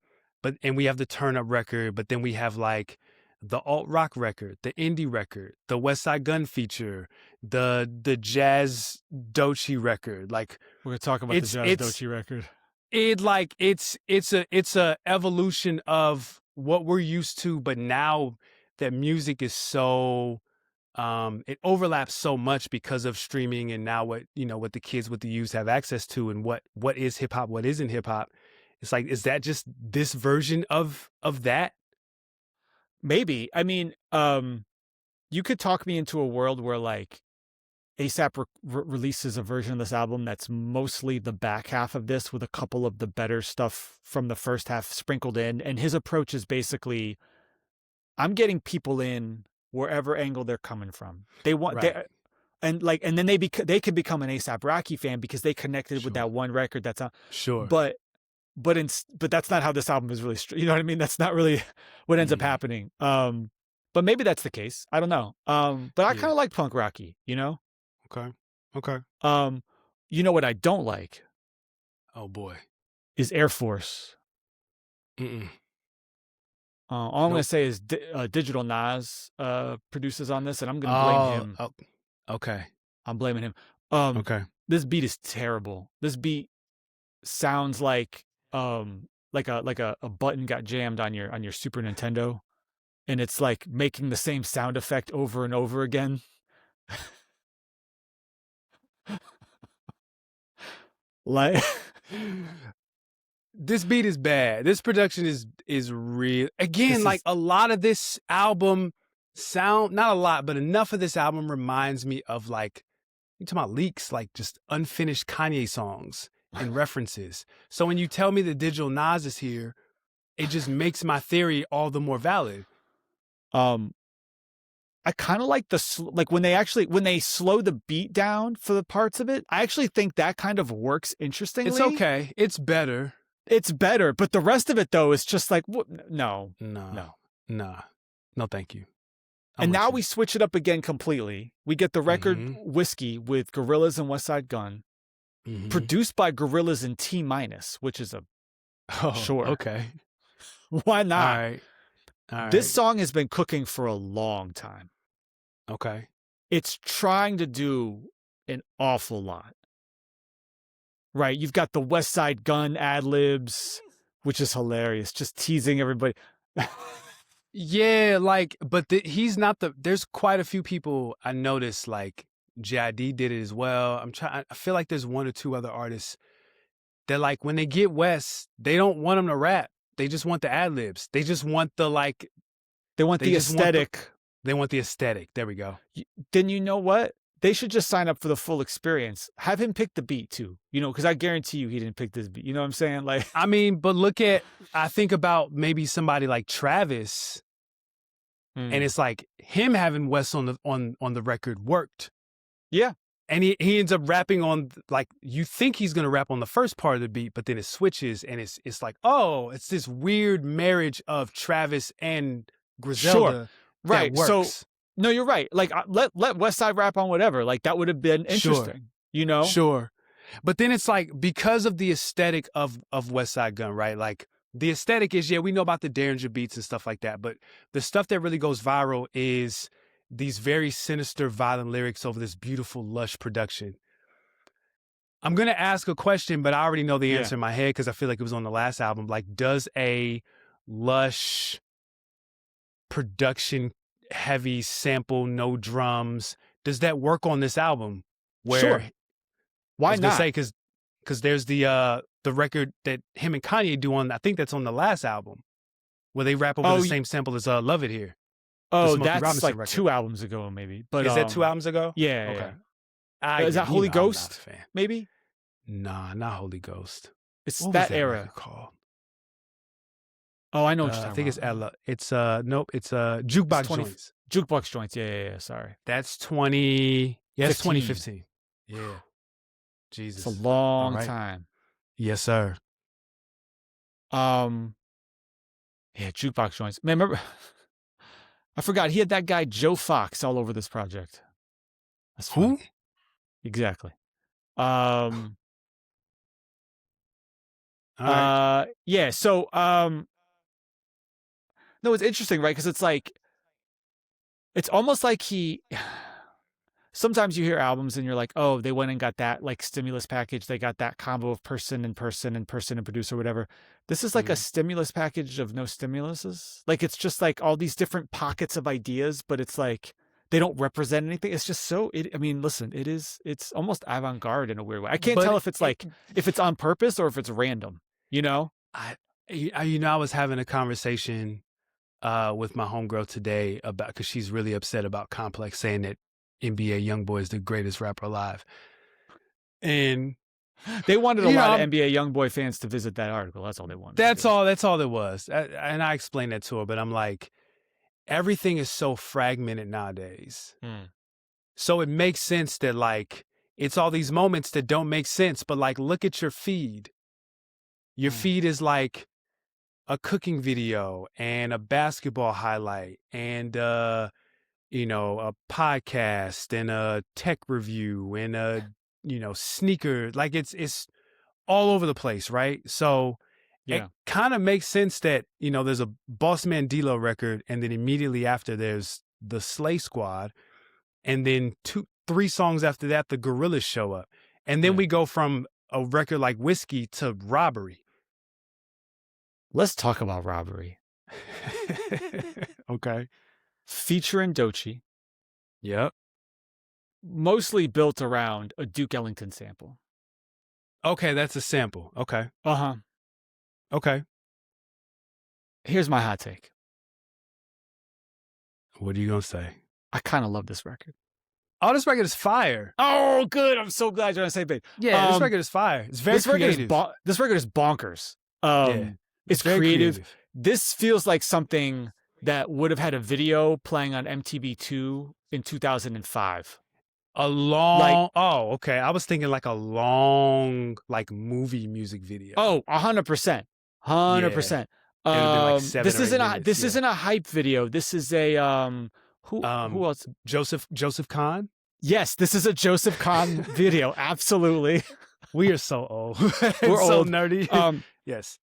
and we have the turn up record, but then we have like the alt rock record, the indie record, the West Side Gun feature, the jazz Doechii record. Like
we're talking about the jazz Doechii record.
It's a evolution of what we're used to, but now that music is so it overlaps so much because of streaming and now what the kids with the youth have access to, and what is hip hop, what isn't hip hop. It's like, is that just this version of that?
Maybe. I mean, you could talk me into a world where like ASAP releases a version of this album that's mostly the back half of this with a couple of the better stuff from the first half sprinkled in. And his approach is basically, I'm getting people in wherever angle they're coming from. They want,
right.
and then they could become an ASAP Rocky fan because they connected with that one record that's on.
Sure.
But that's not how this album is really, you know what I mean? That's not really what ends up happening. But maybe that's the case. I don't know. But I kind of like punk Rocky, you know?
Okay.
You know what I don't like?
Oh boy.
Is Air Force. All I'm going to say is Digital Nas produces on this, and I'm going to blame him.
Okay.
I'm blaming him.
Okay.
This beat is terrible. This beat sounds like a button got jammed on your Super Nintendo, and it's like making the same sound effect over and over again. Like
this beat is bad. This production is real. Again, like a lot of this album sound, not a lot, but enough of this album reminds me of like, you talking about leaks, like just unfinished Kanye songs and references. So when you tell me that Digital Nas is here, it just makes my theory all the more valid.
I kind of like when they slow the beat down for the parts of it. I actually think that kind of works interestingly.
It's okay. It's better.
But the rest of it though is just like, no, thank you. And now we switch it up again completely. We get the record Whiskey with Gorillaz and West Side Gun, produced by Gorillaz and T-, which is sure.
Okay.
Why not?
All right.
This song has been cooking for a long time.
Okay.
It's trying to do an awful lot. Right? You've got the West Side Gun ad-libs, which is hilarious, just teasing everybody.
Yeah, like, but he's not there's quite a few people I noticed, like JID did it as well. I feel like there's one or two other artists that, like, when they get West, they don't want them to rap. They just want the ad-libs. They just want the, like...
They want the aesthetic.
They want the aesthetic. There we go.
Then you know what? They should just sign up for the full experience. Have him pick the beat, too. You know, because I guarantee you he didn't pick this beat. You know what I'm saying? Like,
I mean, but I think about maybe somebody like Travis, and it's like him having West on the record worked.
Yeah.
And he ends up rapping on, like, you think he's going to rap on the first part of the beat, but then it switches and it's like, oh, it's this weird marriage of Travis and Griselda.
Sure. Right.
Works.
So, no, you're right. Like, let West Side rap on whatever. Like, that would have been interesting, you know?
Sure. But then it's like, because of the aesthetic of West Side Gun, right? Like, the aesthetic is, we know about the Derringer beats and stuff like that, but the stuff that really goes viral is these very sinister, violent lyrics over this beautiful, lush production. I'm going to ask a question, but I already know the answer in my head because I feel like it was on the last album. Like, does a lush production, heavy sample, no drums, does that work on this album?
Sure. Why not?
Say, because there's the record that him and Kanye do on, I think that's on the last album, where they rap over the same sample as Love It Here.
Oh, that's Robinson like record. 2 albums ago, maybe. But
is that 2 albums ago?
Yeah.
Okay.
Yeah. Is that Holy Ghost? Maybe.
Nah, not Holy Ghost.
It's that era.
Called?
Oh, I know. What
I think it's Ella. It's nope. It's Jukebox Joints.
Jukebox Joints. Yeah. Sorry.
That's 20. Yeah, it's 2015. Yeah. Jesus.
It's a long time.
Yes, sir.
Yeah, Jukebox Joints. Man, remember? I forgot he had that guy Joe Fox all over this project. That's funny.
Who?
Exactly.
All right.
Yeah. So, no, it's interesting, right? Because it's like It's almost like he. Sometimes you hear albums and you're like, oh, they went and got that like stimulus package. They got that combo of person and producer, whatever. This is like a stimulus package of no stimuluses. Like it's just like all these different pockets of ideas, but it's like they don't represent anything. It's just so. I mean, listen, it's almost avant-garde in a weird way. I can't tell if it's like if it's on purpose or if it's random. You know,
I was having a conversation with my homegirl today about because she's really upset about Complex saying that NBA YoungBoy is the greatest rapper alive. And
they wanted a lot of NBA YoungBoy fans to visit that article. That's all they wanted.
That's all it was. And I explained that to her, but I'm like, everything is so fragmented nowadays. So it makes sense that like, it's all these moments that don't make sense, but like, look at your feed. Your feed is like a cooking video and a basketball highlight and, a podcast and a tech review and a, sneaker. Like it's all over the place, right? So it kind of makes sense that, there's a Boss Man D-Lo record and then immediately after there's the Slay Squad. And then 3 songs after that, the Gorillas show up. And then we go from a record like Whiskey to Robbery.
Let's talk about Robbery.
Okay.
Featuring Doechii.
Yep.
Mostly built around a Duke Ellington sample.
Okay, that's a sample. Okay.
Uh-huh.
Okay.
Here's my hot take.
What are you going to say?
I kind of love this record.
Oh, this record is fire.
Oh, good. I'm so glad you're on the same page.
Yeah, this record is fire. It's very creative.
This record is bonkers. It's creative. This feels like something that would have had a video playing on MTV2 in 2005.
Okay. I was thinking like a long, like movie music video.
Oh, 100%. 100%. This isn't a hype video. This is a who else?
Joseph Kahn?
Yes, this is a Joseph Kahn video. Absolutely.
We are so old.
We're
so
old.
Nerdy. Yes.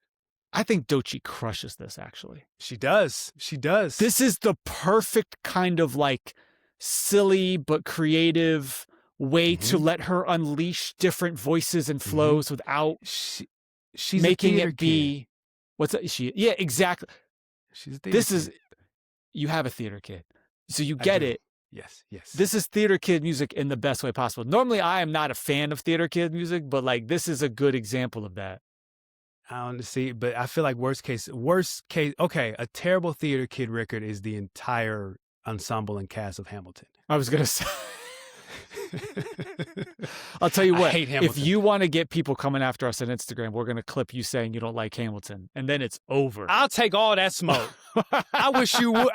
I think Doechii crushes this, actually.
She does.
This is the perfect kind of like silly but creative way to let her unleash different voices and flows without
she's
making it be yeah, exactly.
She's a theater kid.
You have a theater kid, so you get it.
Yes.
This is theater kid music in the best way possible. Normally I am not a fan of theater kid music, but like this is a good example of that.
I don't see, but I feel like worst case, okay, a terrible theater kid record is the entire ensemble and cast of Hamilton.
I was gonna say. I'll tell you what, if you want to get people coming after us on Instagram, we're going to clip you saying you don't like Hamilton, and then it's over.
I'll take all that smoke. I wish you would.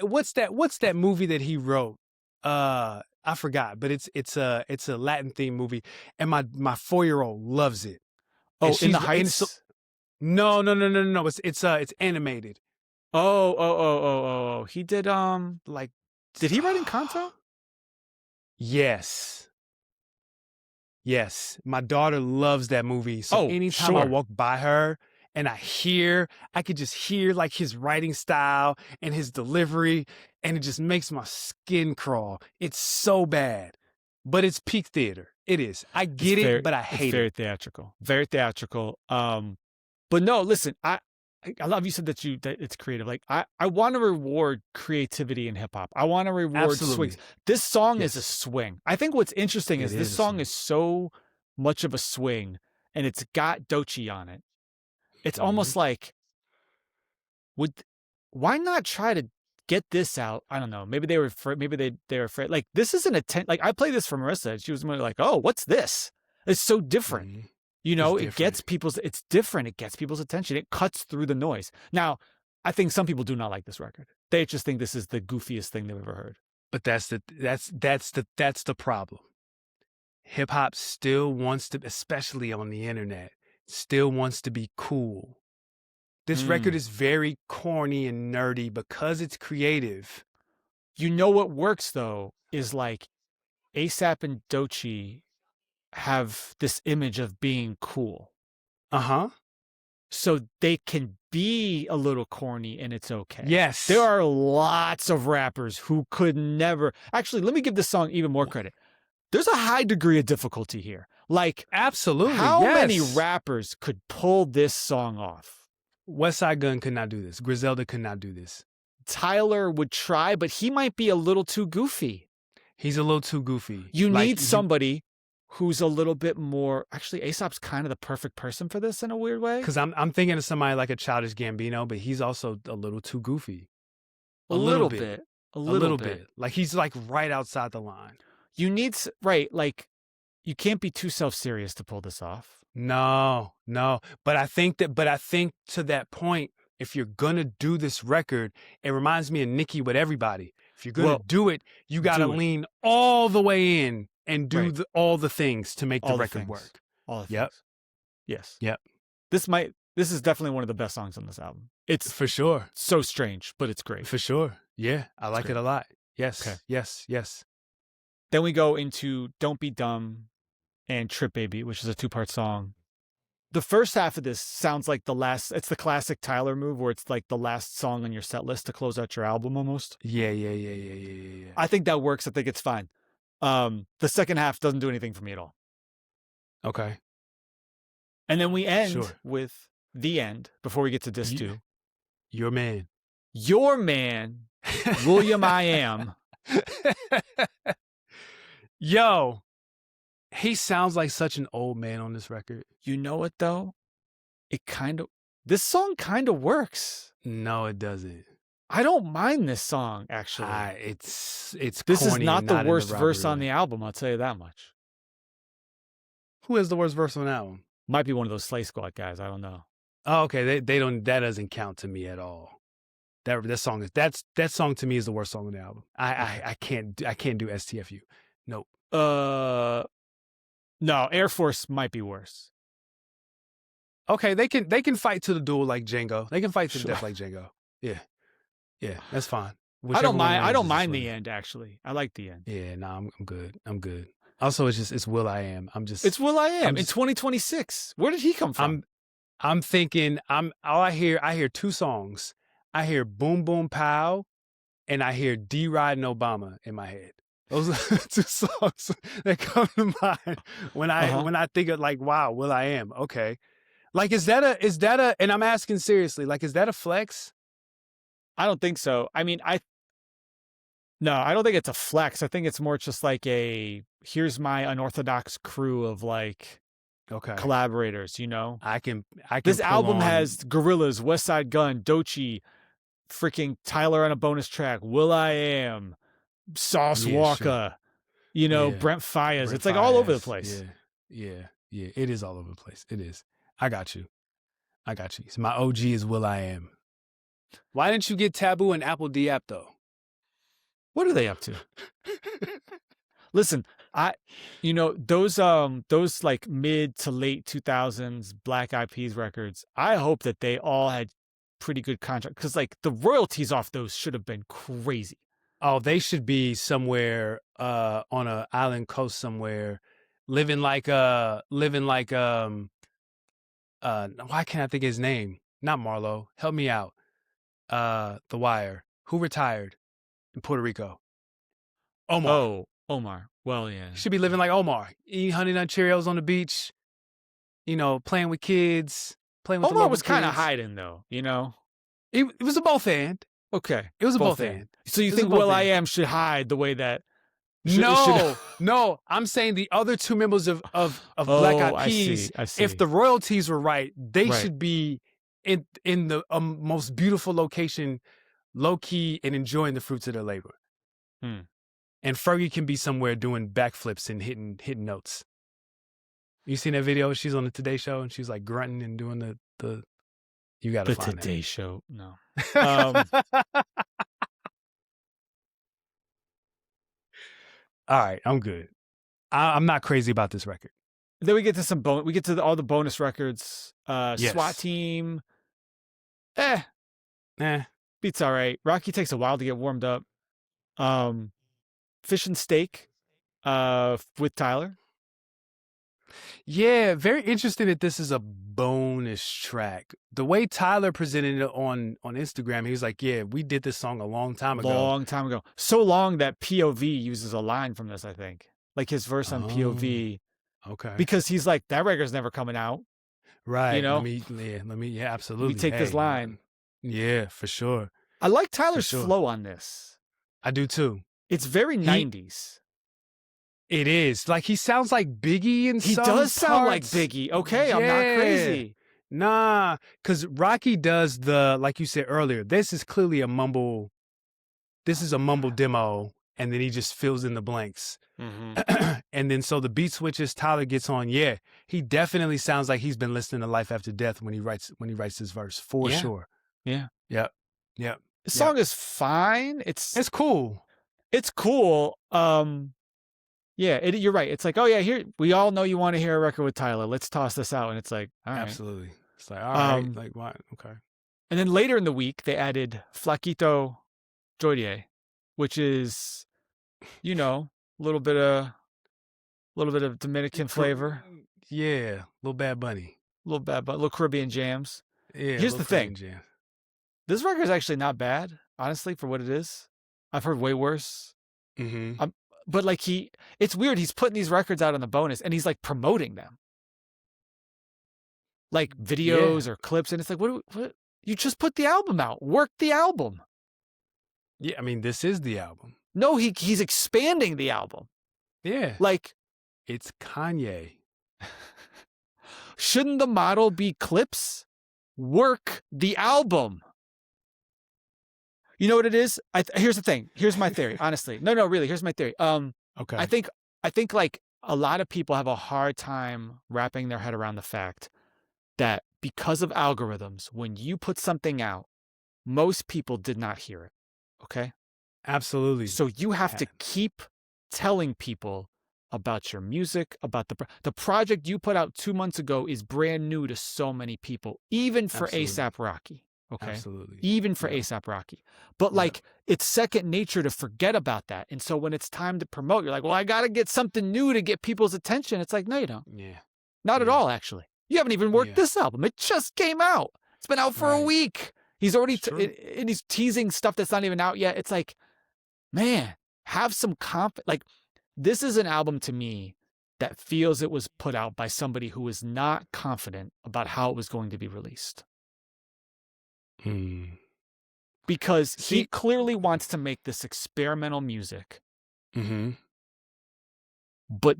What's that movie that he wrote? I forgot, but it's a Latin themed movie, and my 4-year-old loves it.
Oh, In the Heights?
No. It's animated.
Oh. He did did he write Encanto?
Yes. My daughter loves that movie. So anytime I walk by her and I could just hear like his writing style and his delivery, and it just makes my skin crawl. It's so bad, but it's peak theater. It is. I get it, but I hate it.
Very theatrical. But no, listen, I love you said that it's creative. Like I want to reward creativity in hip hop. I want to reward swings. This song is a swing. I think what's interesting is this song is so much of a swing, and it's got Doechii on it. It's almost like, why not try to get this out? I don't know. Maybe they were afraid. Maybe they were afraid. Like this isn't like I play this for Marissa, and she was like, "Oh, what's this? It's so different." It gets it's different. It gets people's attention. It cuts through the noise. Now, I think some people do not like this record. They just think this is the goofiest thing they've ever heard.
But that's the problem. Hip hop still wants to, especially on the internet, still wants to be cool. This record is very corny and nerdy because it's creative.
You know what works though is like ASAP and Doechii have this image of being cool.
Uh-huh.
So they can be a little corny and it's okay.
Yes.
There are lots of rappers who could never. Actually, let me give this song even more credit. There's a high degree of difficulty here. Like,
absolutely.
How many rappers could pull this song off?
Westside Gunn could not do this. Griselda could not do this.
Tyler would try, but he might be a little too goofy.
He's a little too goofy.
You need somebody who's a little bit more. Actually, A$AP's kind of the perfect person for this in a weird way.
Because I'm thinking of somebody like a Childish Gambino, but he's also a little too goofy.
A little bit.
Like he's like right outside the line.
You need like you can't be too self-serious to pull this off.
No. But I think to that point, if you're gonna do this record, it reminds me of Nicki with Everybody. If you're gonna do it, you gotta lean all the way in and do all the things to make the record work.
All the
things.
Yes.
Yep.
This is definitely one of the best songs on this album. It's
for sure.
So strange, but it's great.
For sure. Yeah. I like it a lot. Yes. Okay. Yes.
Then we go into Don't Be Dumb and Trip Baby, which is a 2-part song. The first half of this sounds like it's the classic Tyler move where it's like the last song on your set list to close out your album almost.
Yeah.
I think that works. I think it's fine. The second half doesn't do anything for me at all.
Okay.
And then we end with The End before we get to disc 2.
Your man,
William I Am.
Yo, he sounds like such an old man on this record.
You know what though? This song kind of works.
No, it doesn't.
I don't mind this song actually.
It's
this is not the worst verse on the album. I'll tell you that much.
Who has the worst verse on the album?
Might be one of those Slay Squad guys. I don't know.
Oh, okay. They don't. That doesn't count to me at all. That song to me is the worst song on the album. I can't do STFU. Nope.
No, Air Force might be worse.
Okay, they can fight to the duel like Django. They can fight to the death like Django. Yeah, that's fine.
I don't mind the end actually. I like the end.
Yeah, no, I'm good. Also, it's Will I Am.
It's Will I Am in 2026. Where did he come from?
I'm thinking I hear 2 songs. I hear Boom Boom Pow, and I hear D Riding Obama in my head. Those are 2 songs that come to mind when I think of like, wow, Will I Am. Okay. Like, is that a, and I'm asking seriously, like, is that a flex?
I don't think so. I mean, no, I don't think it's a flex. I think it's more just like here's my unorthodox crew of like collaborators, you know?
I can
This album has Gorillaz, Westside Gunn, Doechii, freaking Tyler on a bonus track, Will I Am, Sauce Walker, Brent Faiyaz. It's like all over the place.
Yeah. It is all over the place. It is. I got you. So my OG is Will I Am. Why didn't you get Taboo and Apple Diap though?
What are they up to? Listen, those like mid to late 2000s Black Eyed Peas records, I hope that they all had pretty good contract because like the royalties off those should have been crazy.
Oh, they should be somewhere on an island coast somewhere, living like why can't I think of his name? Not Marlo. Help me out. The Wire. Who retired in Puerto Rico? Omar.
Oh, Omar. Well, yeah.
Should be living like Omar. Eating Honey Nut Cheerios on the beach. Playing with kids. Playing with
Omar was kind of hiding though,
It was a both and.
Okay.
It was a both and.
So you think Will I Am should hide the way that?
No. I'm saying the other 2 members of Black Eyed Peas.
I see.
If the royalties were right, they should be in the most beautiful location, low key, and enjoying the fruits of their labor. And Fergie can be somewhere doing backflips and hitting notes. You seen that video? She's on the Today Show and she's like grunting and doing the. You gotta find
the Today Show. No.
All right, I'm good. I'm not crazy about this record.
Then we get to we get to all the bonus records. SWAT Team. Beats all right. Rocky takes a while to get warmed up. Fish and Steak with Tyler.
Yeah, very interesting that this is a bonus track. The way Tyler presented it on Instagram, he was like, yeah, we did this song a long time ago.
Long time ago. So long that POV uses a line from this, I think. Like his verse on POV.
Okay.
Because he's like, that record's never coming out.
Right.
You know?
Absolutely.
We take this line.
Yeah, for sure.
I like Tyler's flow on this.
I do too.
It's very 90s.
It is. Like, he sounds like Biggie in some parts. He does sound
like Biggie. Okay, I'm not crazy.
Nah, because Rocky does like you said earlier, this is clearly a mumble. This is a mumble demo, and then he just fills in the blanks. Mm-hmm. And then so the beat switches, Tyler gets on. Yeah, he definitely sounds like he's been listening to Life After Death when he writes this verse, for sure.
Yeah.
Yep.
The song is fine. It's
cool.
It's cool. Yeah, you're right. It's like, oh yeah, here we all know you want to hear a record with Tyler. Let's toss this out, and it's like, all right.
Absolutely. It's like, all right, like what? Okay.
And then later in the week, they added Flaquito Joydier, which is, a little bit of Dominican flavor.
Yeah, little Bad Bunny.
Little Caribbean jams.
Yeah.
Here's the thing. This record is actually not bad, honestly, for what it is. I've heard way worse.
Mm-hmm.
But like it's weird. He's putting these records out on the bonus, and he's like promoting them, like videos or clips, and it's like, what? You just put the album out. Work the album.
Yeah, I mean, this is the album.
No, he's expanding the album.
Yeah,
like
it's Kanye.
Shouldn't the model be clips? Work the album. You know what it is? Here's the thing. Here's my theory. Honestly, no, really. Here's my theory.
Okay.
I think like a lot of people have a hard time wrapping their head around the fact that because of algorithms, when you put something out, most people did not hear it. Okay.
Absolutely.
So you have to keep telling people about your music, about the project you put out 2 months ago is brand new to so many people, even for A$AP Rocky. Okay.
Absolutely.
Even for A$AP Rocky. But like, it's second nature to forget about that. And so when it's time to promote, you're like, well, I got to get something new to get people's attention. It's like, no, you don't.
Yeah.
Not at all, actually. You haven't even worked this album. It just came out. It's been out for a week. He's already, and he's teasing stuff that's not even out yet. It's like, man, have some confidence. Like, this is an album to me that feels it was put out by somebody who was not confident about how it was going to be released. Because he clearly wants to make this experimental music, but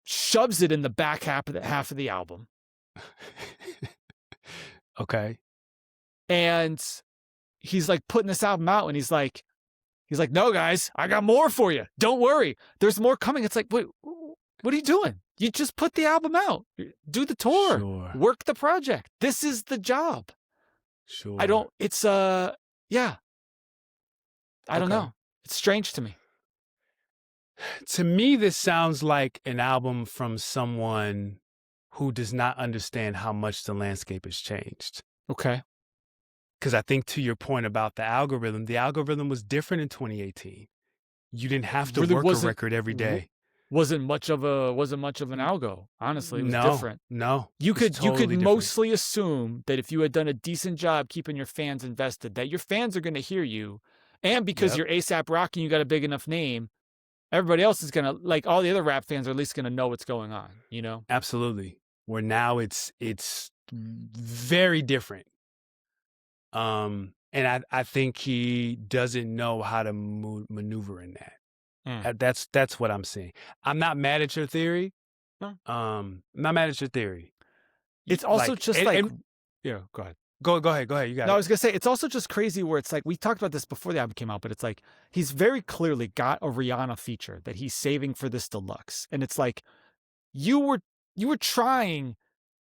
shoves it in the back half of the album.
Okay.
And he's like putting this album out, and he's like, no, guys, I got more for you. Don't worry. There's more coming. It's like, wait, what are you doing? You just put the album out. Do the tour.
Sure.
Work the project. This is the job.
Sure.
I don't know. It's strange to me.
To me, this sounds like an album from someone who does not understand how much the landscape has changed.
Okay.
Because I think to your point about the algorithm was different in 2018. You didn't have to work a record every day.
Wasn't much of an algo. Honestly, it was different.
No.
You could mostly assume that if you had done a decent job keeping your fans invested, that your fans are going to hear you. And because you're A$AP Rocky and you got a big enough name, everybody else is going to, like, all the other rap fans are at least going to know what's going on, you know?
Absolutely. Where now it's very different. And I think he doesn't know how to maneuver in that. That's what I'm seeing. I'm not mad at your theory. I'm not mad at your theory.
It's also go ahead.
Go ahead. You got it.
No, I was gonna say it's also just crazy where it's like we talked about this before the album came out, but it's like he's very clearly got a Rihanna feature that he's saving for this deluxe, and it's like you were trying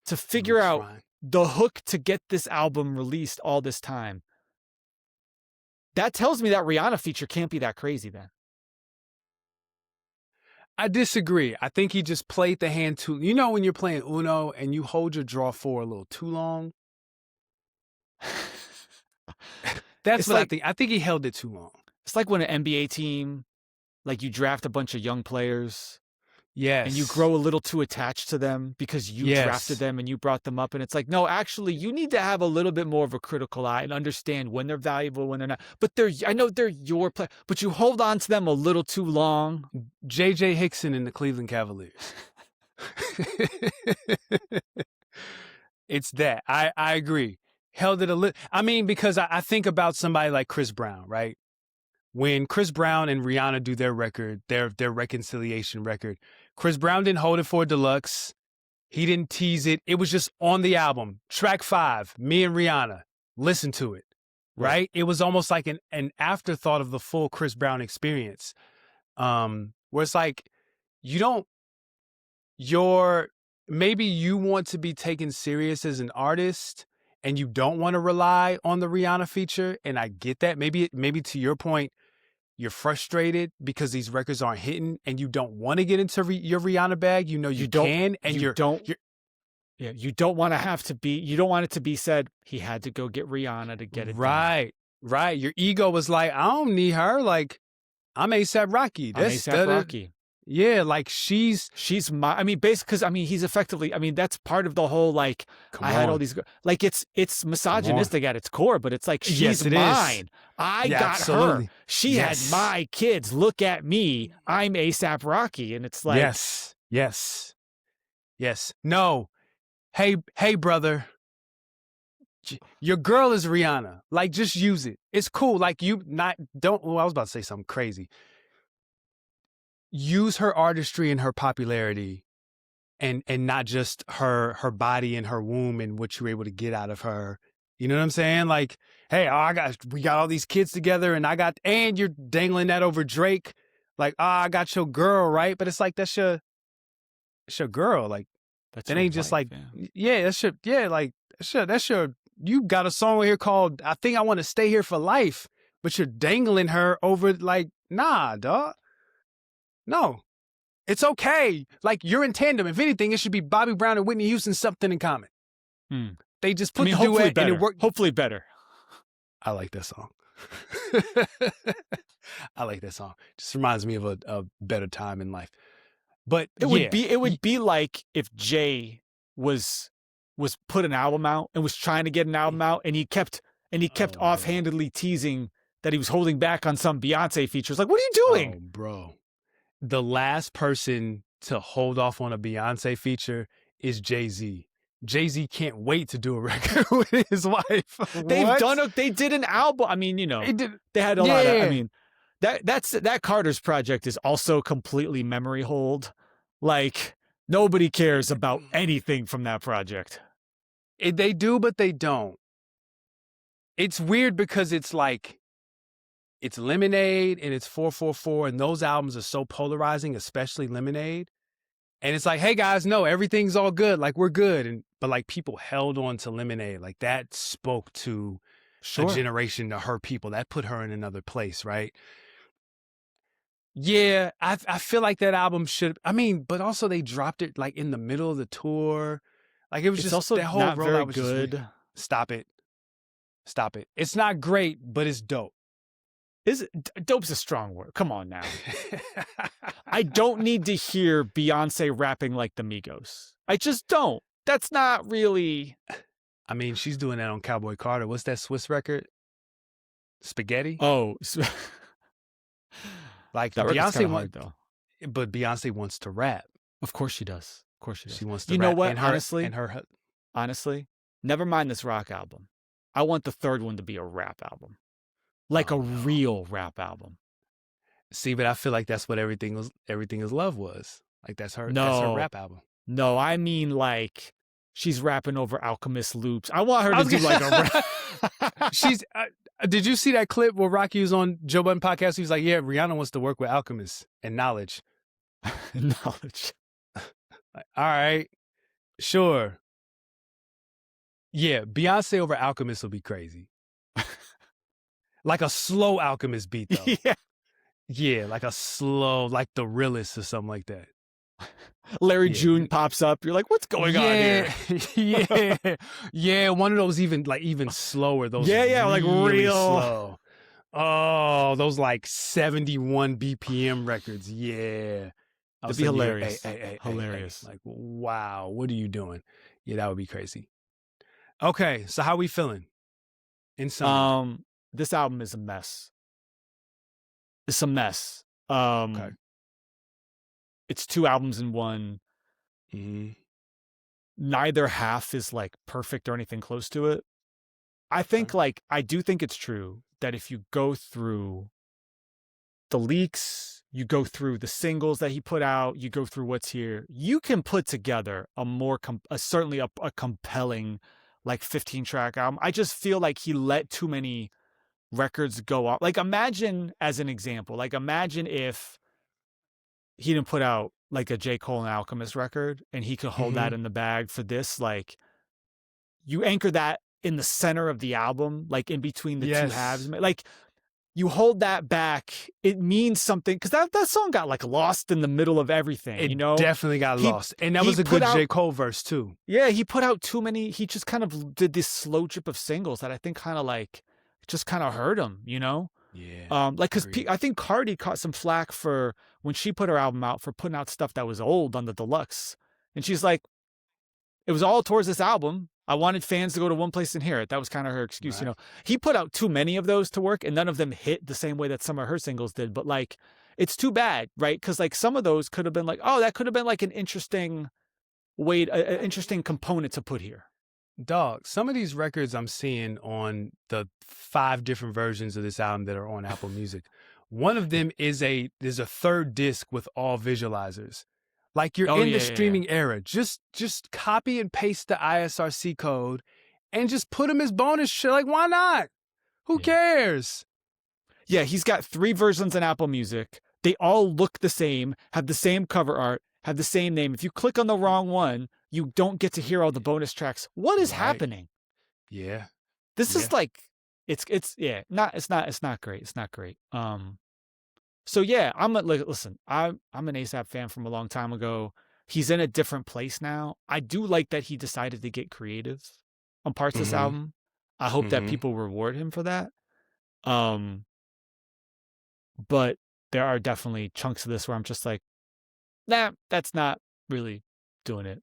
to figure out the hook to get this album released all this time. That tells me that Rihanna feature can't be that crazy then.
I disagree. I think he just played the hand too. You know when you're playing Uno and you hold your draw 4 a little too long? That's what I think. I think he held it too long.
It's like when an NBA team, like you draft a bunch of young players
Yes.
And you grow a little too attached to them because you drafted them and you brought them up. And it's like, no, actually, you need to have a little bit more of a critical eye and understand when they're valuable, when they're not. But I know they're your player, but you hold on to them a little too long.
J.J. Hickson in the Cleveland Cavaliers. It's that. I agree. Held it a little. I mean, because I think about somebody like Chris Brown, right? When Chris Brown and Rihanna do their record, their reconciliation record, Chris Brown didn't hold it for a deluxe. He didn't tease it. It was just on the album. Track 5, me and Rihanna. Listen to it, right? It was almost like an afterthought of the full Chris Brown experience. Where it's like, maybe you want to be taken serious as an artist and you don't want to rely on the Rihanna feature. And I get that. Maybe to your point, you're frustrated because these records aren't hitting and you don't want to get into your Rihanna bag. You know you can, and you don't want it to be said he had to go get Rihanna to get it right done. Right. Your ego was like, I don't need her. Like, I'm A$AP Rocky.
Rocky.
Yeah, like she's
my. I mean, basically, because he's effectively. I mean, that's part of the whole like. Had all these. Like it's misogynistic at its core, but it's like she's mine. I got absolutely. Her. She had my kids. Look at me. I'm A$AP Rocky, and it's like
yes. No, hey, brother. Your girl is Rihanna. Like, just use it. It's cool. Like, I was about to say something crazy. Use her artistry and her popularity and not just her body and her womb and what you were able to get out of her. You know what I'm saying? Like, hey, we got all these kids together and you're dangling that over Drake. Like, I got your girl, right? But it's like, that's your girl. Like, that ain't just like, that's your, you got a song here called, I Think I Want to Stay Here for Life, but you're dangling her over like, nah, dog. No, it's okay. Like, you're in tandem. If anything, it should be Bobby Brown and Whitney Houston, something in common. They just put the duet and it worked.
Hopefully better.
I like that song. I like that song. Just reminds me of a better time in life. But
it would be like if Jay was put an album out and was trying to get an album out and he kept offhandedly teasing that he was holding back on some Beyonce features. Like, what are you doing?
Oh, bro. The last person to hold off on a Beyonce feature is Jay-Z. Jay-Z can't wait to do a record with his wife.
They did an album. I mean, they had a lot of, I mean, that Carter's project is also completely memory hold. Like, nobody cares about anything from that project.
They do, but they don't. It's weird because it's like, it's Lemonade and it's 444, and those albums are so polarizing, especially Lemonade. And it's like, hey guys, no, everything's all good. Like, we're good. But like, people held on to Lemonade. Like, that spoke to a generation, to her people. That put her in another place, right? Yeah, I feel like that album but also they dropped it like in the middle of the tour. Like, it was just
also
that whole
not very
was
good.
Stop it. It's not great, but it's dope.
Dope's a strong word. Come on now. I don't need to hear Beyonce rapping like the Migos. I just don't. That's not really.
I mean, she's doing that on Cowboy Carter. What's that Swiss record? Spaghetti?
Oh.
Like,
that Beyonce hard, though.
But Beyonce wants to rap.
Of course she does.
She wants to rap.
You know what?
And
honestly, never mind this rock album. I want the third one to be a rap album. Like a real rap album.
See, but I feel like that's what Everything Is Love was. Like, that's her rap album.
No, I mean, like, she's rapping over Alchemist loops. I want her to do like a rap.
Did you see that clip where Rocky was on Joe Budden podcast? He was like, yeah, Rihanna wants to work with Alchemist and Knowledge.
Knowledge.
Like, all right, sure. Yeah, Beyonce over Alchemist will be crazy. Like a slow Alchemist beat, though. Yeah, like a slow, like The Realest or something like that.
Larry June pops up. You're like, what's going on
here? Yeah. One of those even slower. Those
like real
slow. Oh, those like 71 BPM records. Yeah.
It'd be hilarious. Hilarious.
Like, wow, what are you doing? Yeah, that would be crazy. Okay, so how we feeling? In summary,
this album is a mess. It's a mess.
okay.
It's 2 albums in one.
Mm-hmm.
Neither half is like perfect or anything close to it. I think I do think it's true that if you go through the leaks, you go through the singles that he put out, you go through what's here, you can put together a more certainly a compelling like 15-track album. I just feel like he let too many records go off. Like imagine as an example, like imagine if he didn't put out like a J. Cole and Alchemist record and he could hold that in the bag for this. Like you anchor that in the center of the album, like in between the two halves. Like you hold that back, it means something. Because that song got like lost in the middle of everything,
it
you know?
Definitely got lost. And that was a good J. Cole verse too.
Yeah, he put out too many. He just kind of did this slow drip of singles that I think kind of like just kind of hurt him, you know?
Yeah.
Like, because I think Cardi caught some flack for when she put her album out for putting out stuff that was old on the deluxe. And she's like, it was all towards this album. I wanted fans to go to one place and hear it. That was kind of her excuse, you know. He put out too many of those to work, and none of them hit the same way that some of her singles did. But like, it's too bad, right? Because like some of those could have been like, oh, that could have been like an interesting way, an interesting component to put here.
Dog, some of these records I'm seeing on the 5 different versions of this album that are on Apple Music, one of them is there's a 3rd disc with all visualizers. Like you're in the streaming era. Just copy and paste the ISRC code and just put them as bonus shit. Like, why not? Who cares?
Yeah, he's got 3 versions on Apple Music. They all look the same, have the same cover art, have the same name. If you click on the wrong one, you don't get to hear all the bonus tracks. What is happening?
Yeah.
This is like it's not great. It's not great. So yeah, listen, I'm an A$AP fan from a long time ago. He's in a different place now. I do like that he decided to get creative on parts of this album. I hope that people reward him for that. But there are definitely chunks of this where I'm just like, nah, that's not really doing it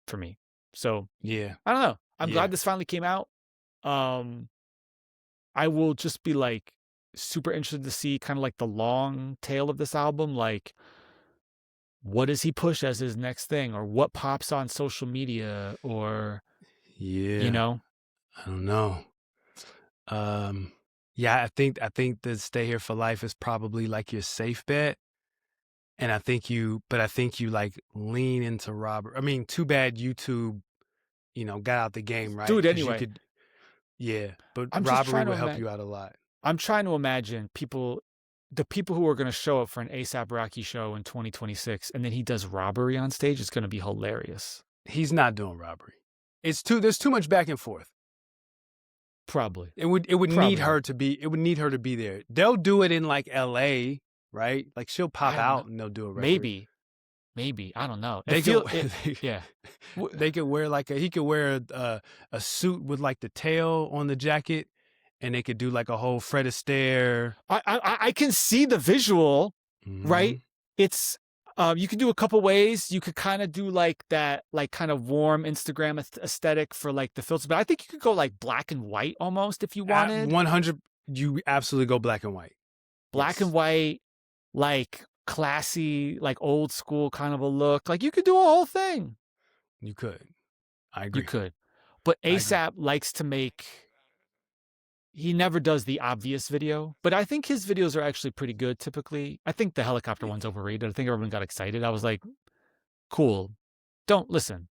for me. So
yeah,
I don't know. I'm glad this finally came out. I will just be like super interested to see kind of like the long tail of this album. Like, what does he push as his next thing, or what pops on social media, or you know?
I don't know. Yeah, I think the Stay Here for Life is probably like your safe bet. And I think you like lean into Robert. I mean, too bad YouTube, got out the game, right?
Dude, anyway.
But Robert would help you out a lot.
I'm trying to imagine the people who are going to show up for an A$AP Rocky show in 2026, and then he does Robbery on stage. It's going to be hilarious.
He's not doing Robbery. There's too much back and forth.
Probably.
It would need her to be there. They'll do it in like LA, right? Like she'll pop out and they'll do a record.
Maybe. I don't know.
They could wear he could wear a suit with like the tail on the jacket, and they could do like a whole Fred Astaire.
I can see the visual, right? It's you can do a couple ways. You could kind of do like that, like kind of warm Instagram aesthetic for like the filters, but I think you could go like black and white almost if you wanted.
100, you absolutely go black and white.
Black and white, like classy, like old school kind of a look. Like you could do a whole thing.
You could. I agree.
You could. But A$AP likes to make, he never does the obvious video, but I think his videos are actually pretty good typically. I think the helicopter one's overrated. I think everyone got excited. I was like, cool. Don't listen.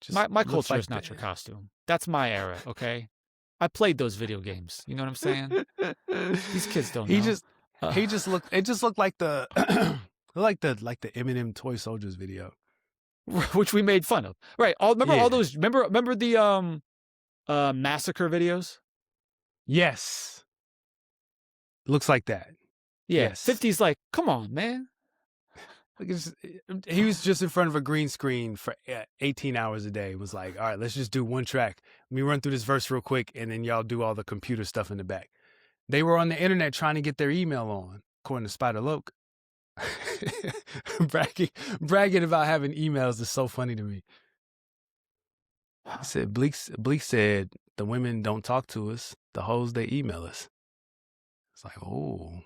My culture is not your costume. That's my era, okay? I played those video games. You know what I'm saying? These kids don't know.
It just looked like the Eminem Toy Soldiers video,
which we made fun of. Right. Remember all those? Remember the massacre videos?
Yes. Looks like that.
Yeah.
Yes.
50's like, come on, man.
He was just in front of a green screen for 18 hours a day. It was like, all right, let's just do one track. Let me run through this verse real quick, and then y'all do all the computer stuff in the back. They were on the internet trying to get their email on, according to Spider Loke. bragging about having emails is so funny to me. He said, Bleak said, the women don't talk to us. The hoes, they email us. It's like, oh.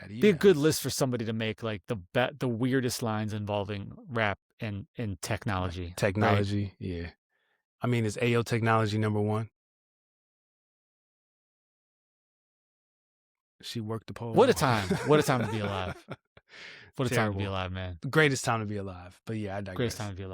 Be a good list for somebody to make, like the weirdest lines involving rap and technology.
Technology,
right?
Yeah. I mean, is AO Technology number one? She worked the pole.
What a time. What a time to be alive. What a
Terrible.
time to be alive, man.
Greatest time to be alive. But yeah, I digress.
Greatest time to be alive.